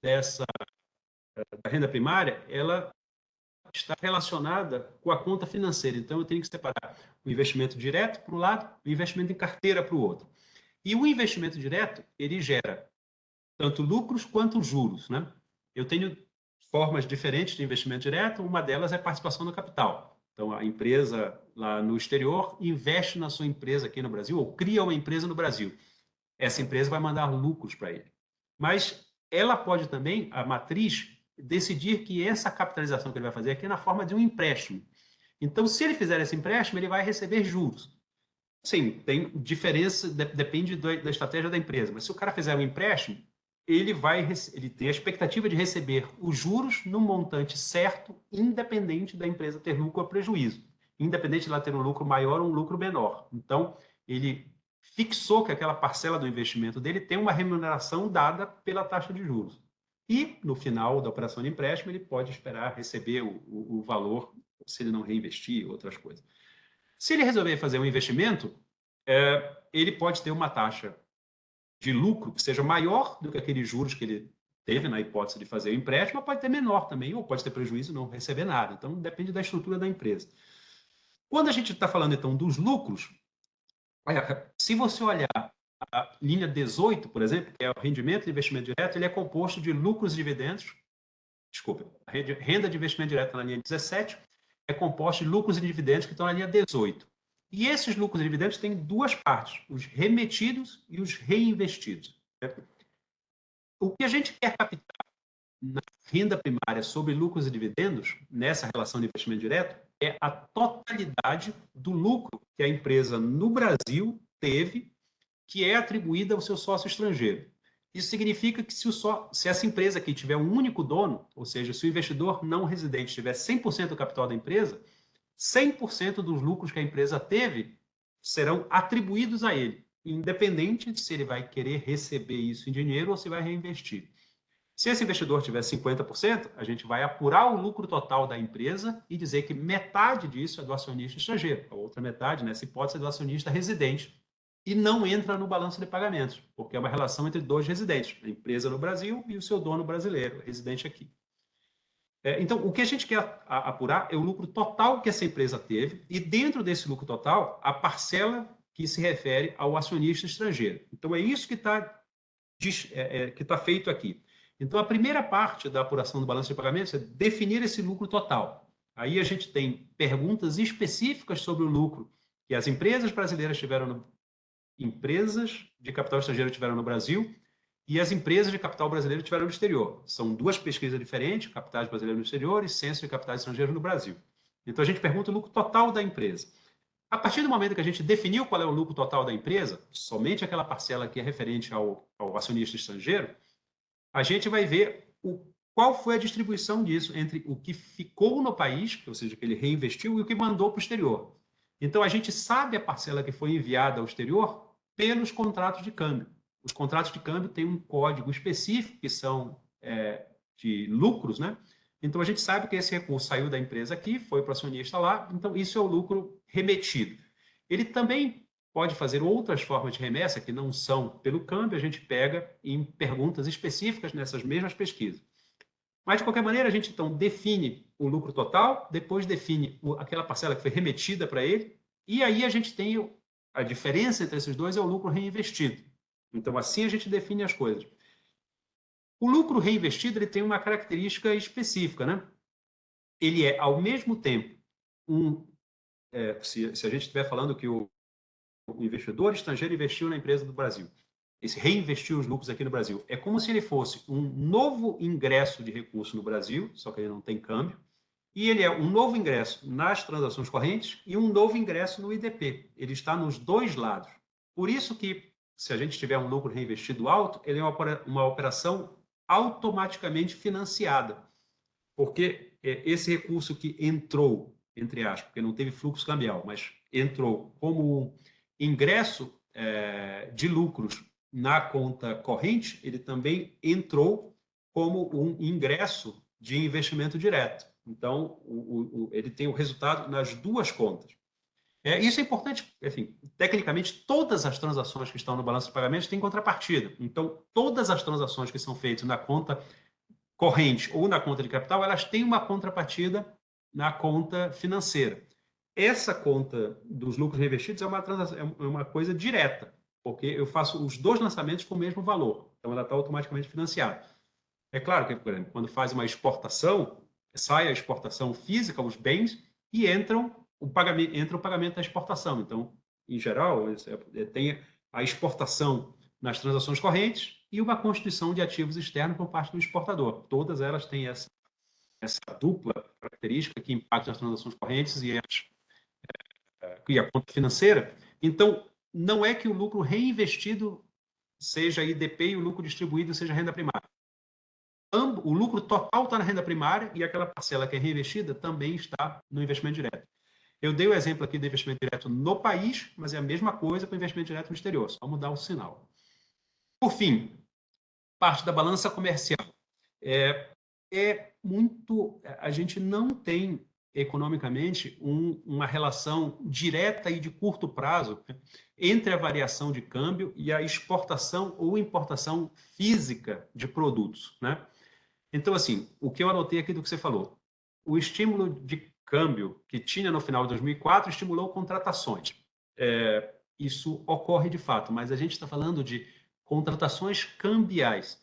da renda primária, ela está relacionada com a conta financeira. Então, eu tenho que separar o investimento direto para um lado, o investimento em carteira para o outro. E o investimento direto, ele gera tanto lucros quanto juros, né? Eu tenho formas diferentes de investimento direto, uma delas é participação no capital. Então, a empresa lá no exterior investe na sua empresa aqui no Brasil, ou cria uma empresa no Brasil. Essa empresa vai mandar lucros para ele. Mas ela pode também, a matriz, decidir que essa capitalização que ele vai fazer aqui é na forma de um empréstimo. Então, se ele fizer esse empréstimo, ele vai receber juros. Sim, tem diferença, depende da estratégia da empresa, mas se o cara fizer um empréstimo, ele tem a expectativa de receber os juros no montante certo, independente da empresa ter lucro ou prejuízo, independente de ela ter um lucro maior ou um lucro menor. Então, ele fixou que aquela parcela do investimento dele tem uma remuneração dada pela taxa de juros. E, no final da operação de empréstimo, ele pode esperar receber o valor, se ele não reinvestir, outras coisas. Se ele resolver fazer um investimento, ele pode ter uma taxa de lucro que seja maior do que aqueles juros que ele teve na hipótese de fazer o empréstimo, mas pode ter menor também, ou pode ter prejuízo e não receber nada. Então, depende da estrutura da empresa. Quando a gente está falando, então, dos lucros, se você olhar a linha 18, por exemplo, que é o rendimento de investimento direto, ele é composto de lucros e dividendos. Desculpa, a renda de investimento direto na linha 17 é composto de lucros e dividendos que estão na linha 18. E esses lucros e dividendos têm duas partes, os remetidos e os reinvestidos. O que a gente quer captar na renda primária sobre lucros e dividendos, nessa relação de investimento direto, é a totalidade do lucro que a empresa no Brasil teve, que é atribuída ao seu sócio estrangeiro. Isso significa que se essa empresa aqui tiver um único dono, ou seja, se o investidor não residente tiver 100% do capital da empresa, 100% dos lucros que a empresa teve serão atribuídos a ele, independente de se ele vai querer receber isso em dinheiro ou se vai reinvestir. Se esse investidor tiver 50%, a gente vai apurar o lucro total da empresa e dizer que metade disso é do acionista estrangeiro, a outra metade, nessa hipótese, é do acionista residente, e não entra no balanço de pagamentos, porque é uma relação entre dois residentes, a empresa no Brasil e o seu dono brasileiro, residente aqui. Então, o que a gente quer apurar é o lucro total que essa empresa teve e, dentro desse lucro total, a parcela que se refere ao acionista estrangeiro. Então, é isso que está feito aqui. Então, a primeira parte da apuração do balanço de pagamentos é definir esse lucro total. Aí a gente tem perguntas específicas sobre o lucro que as empresas brasileiras empresas de capital estrangeiro tiveram no Brasil e as empresas de capital brasileiro tiveram no exterior. São duas pesquisas diferentes, capitais brasileiros no exterior e censo de capitais estrangeiros no Brasil. Então, a gente pergunta o lucro total da empresa. A partir do momento que a gente definiu qual é o lucro total da empresa, somente aquela parcela que é referente ao acionista estrangeiro, a gente vai ver qual foi a distribuição disso entre o que ficou no país, ou seja, que ele reinvestiu, e o que mandou para o exterior. Então, a gente sabe a parcela que foi enviada ao exterior pelos contratos de câmbio. Os contratos de câmbio têm um código específico, que são de lucros, né? Então, a gente sabe que esse recurso saiu da empresa aqui, foi para o acionista lá, então isso é o lucro remetido. Ele também pode fazer outras formas de remessa que não são pelo câmbio, a gente pega em perguntas específicas nessas mesmas pesquisas. Mas, de qualquer maneira, a gente, então, define o lucro total, depois define aquela parcela que foi remetida para ele, e aí a gente tem a diferença entre esses dois é o lucro reinvestido. Então, assim a gente define as coisas. O lucro reinvestido ele tem uma característica específica, né? Ele é, ao mesmo tempo, se a gente estiver falando que o investidor estrangeiro investiu na empresa do Brasil, esse reinvestiu os lucros aqui no Brasil, é como se ele fosse um novo ingresso de recurso no Brasil, só que ele não tem câmbio, e ele é um novo ingresso nas transações correntes e um novo ingresso no IDP. Ele está nos dois lados. Por isso que, se a gente tiver um lucro reinvestido alto, ele é uma operação automaticamente financiada, porque esse recurso que entrou, entre aspas, porque não teve fluxo cambial, mas entrou como ingresso de lucros na conta corrente, ele também entrou como um ingresso de investimento direto. Então, ele tem o resultado nas duas contas. Isso é importante, enfim, tecnicamente, todas as transações que estão no balanço de pagamentos têm contrapartida. Então, todas as transações que são feitas na conta corrente ou na conta de capital, elas têm uma contrapartida na conta financeira. Essa conta dos lucros reinvestidos é uma coisa direta, porque eu faço os dois lançamentos com o mesmo valor. Então, ela está automaticamente financiada. É claro que, por exemplo, quando faz uma exportação, sai a exportação física, os bens, e entra o pagamento da exportação. Então, em geral, tem a exportação nas transações correntes e uma constituição de ativos externos por parte do exportador. Todas elas têm essa dupla característica que impacta as transações correntes e a conta financeira. Então, não é que o lucro reinvestido seja IDP e o lucro distribuído seja renda primária. O lucro total está na renda primária e aquela parcela que é reinvestida também está no investimento direto. Eu dei o exemplo aqui do investimento direto no país, mas é a mesma coisa para o investimento direto no exterior, só mudar o sinal. Por fim, parte da balança comercial. A gente não tem economicamente uma relação direta e de curto prazo entre a variação de câmbio e a exportação ou importação física de produtos, né? Então, assim, o que eu anotei aqui do que você falou, o estímulo de câmbio que tinha no final de 2004 estimulou contratações. Isso ocorre de fato, mas a gente está falando de contratações cambiais.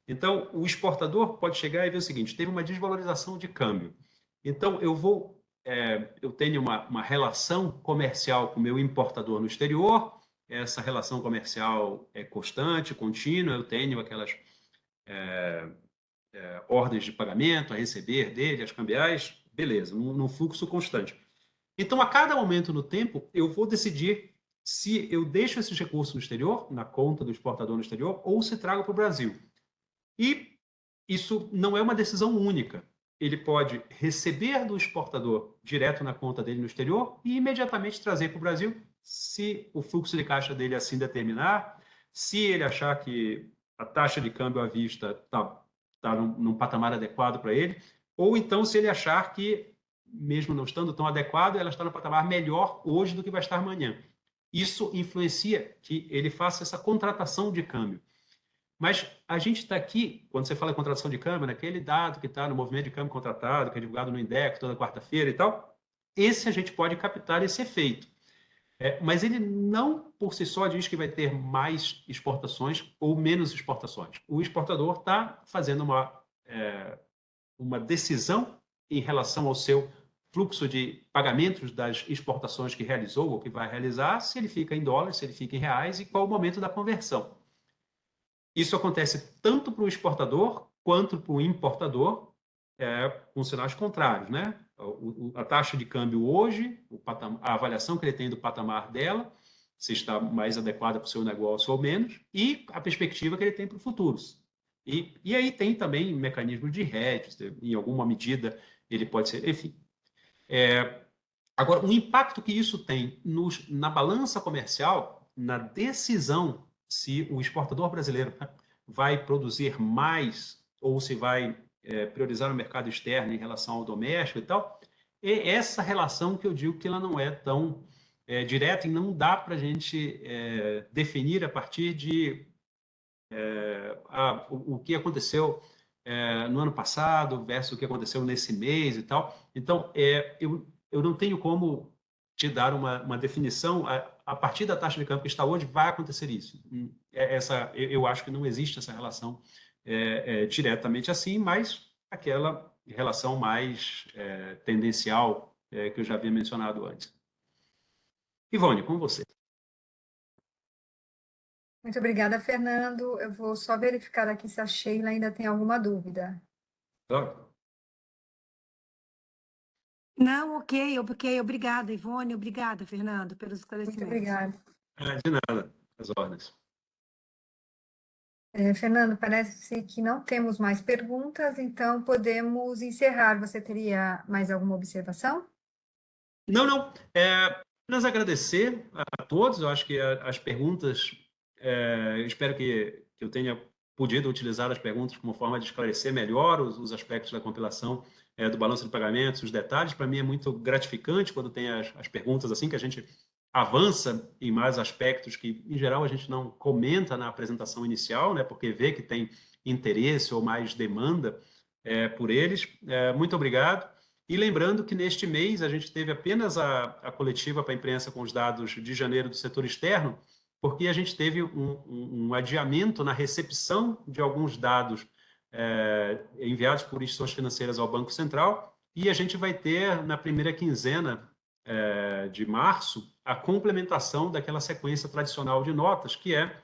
Então, o exportador pode chegar e ver o seguinte, teve uma desvalorização de câmbio. Então, eu tenho uma relação comercial com o meu importador no exterior, essa relação comercial é constante, contínua, eu tenho aquelas ordens de pagamento a receber dele, as cambiais, beleza, num fluxo constante. Então, a cada momento no tempo, eu vou decidir se eu deixo esses recursos no exterior, na conta do exportador no exterior, ou se trago para o Brasil. E isso não é uma decisão única. Ele pode receber do exportador direto na conta dele no exterior e imediatamente trazer para o Brasil, se o fluxo de caixa dele assim determinar, se ele achar que a taxa de câmbio à vista está num patamar adequado para ele, ou então se ele achar que, mesmo não estando tão adequado, ela está no patamar melhor hoje do que vai estar amanhã. Isso influencia que ele faça essa contratação de câmbio. Mas a gente está aqui, quando você fala em contratação de câmbio, naquele dado que está no movimento de câmbio contratado, que é divulgado no INDEC toda quarta-feira e tal, esse a gente pode captar esse efeito. Mas ele não, por si só, diz que vai ter mais exportações ou menos exportações. O exportador está fazendo uma decisão em relação ao seu fluxo de pagamentos das exportações que realizou ou que vai realizar, se ele fica em dólares, se ele fica em reais e qual o momento da conversão. Isso acontece tanto para o exportador quanto para o importador, com sinais contrários, né? A taxa de câmbio hoje, a avaliação que ele tem do patamar dela, se está mais adequada para o seu negócio ou menos, e a perspectiva que ele tem para o futuro. E aí tem também mecanismos de hedge, em alguma medida ele pode ser, enfim. Agora, o impacto que isso tem na balança comercial, na decisão se o exportador brasileiro vai produzir mais ou se vai priorizar o mercado externo em relação ao doméstico e tal, é essa relação que eu digo que ela não é tão direta e não dá para a gente definir a partir de o que aconteceu no ano passado versus o que aconteceu nesse mês e tal. Então, eu não tenho como te dar uma definição. A partir da taxa de câmbio que está hoje, vai acontecer isso. Eu acho que não existe essa relação diretamente assim, mas aquela relação mais tendencial que eu já havia mencionado antes. Ivone, com você. Muito obrigada, Fernando. Eu vou só verificar aqui se a Sheila ainda tem alguma dúvida. Claro. Não, ok. Obrigada, Ivone. Obrigada, Fernando, pelos Muito esclarecimentos. obrigada. De nada, as ordens. Fernando, parece que não temos mais perguntas, então podemos encerrar. Você teria mais alguma observação? Não. Apenas agradecer a todos. Eu acho que as perguntas, espero que eu tenha podido utilizar as perguntas como forma de esclarecer melhor os aspectos da compilação do balanço de pagamentos, os detalhes. Para mim é muito gratificante quando tem as perguntas assim, que a gente avança em mais aspectos que, em geral, a gente não comenta na apresentação inicial, né, porque vê que tem interesse ou mais demanda por eles. Muito obrigado. E lembrando que neste mês a gente teve apenas a coletiva para a imprensa com os dados de janeiro do setor externo, porque a gente teve um adiamento na recepção de alguns dados enviados por instituições financeiras ao Banco Central, e a gente vai ter na primeira quinzena de março a complementação daquela sequência tradicional de notas, que é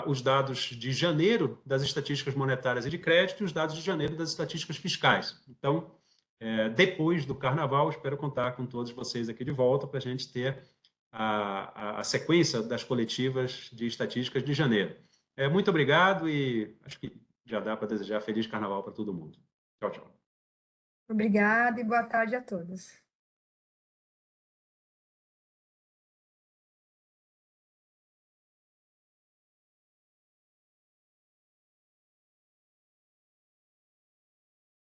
os dados de janeiro das estatísticas monetárias e de crédito e os dados de janeiro das estatísticas fiscais. Então, depois do Carnaval, espero contar com todos vocês aqui de volta para a gente ter a sequência das coletivas de estatísticas de janeiro. Muito obrigado e acho que já dá para desejar feliz Carnaval para todo mundo. Tchau, tchau. Obrigada e boa tarde a todos.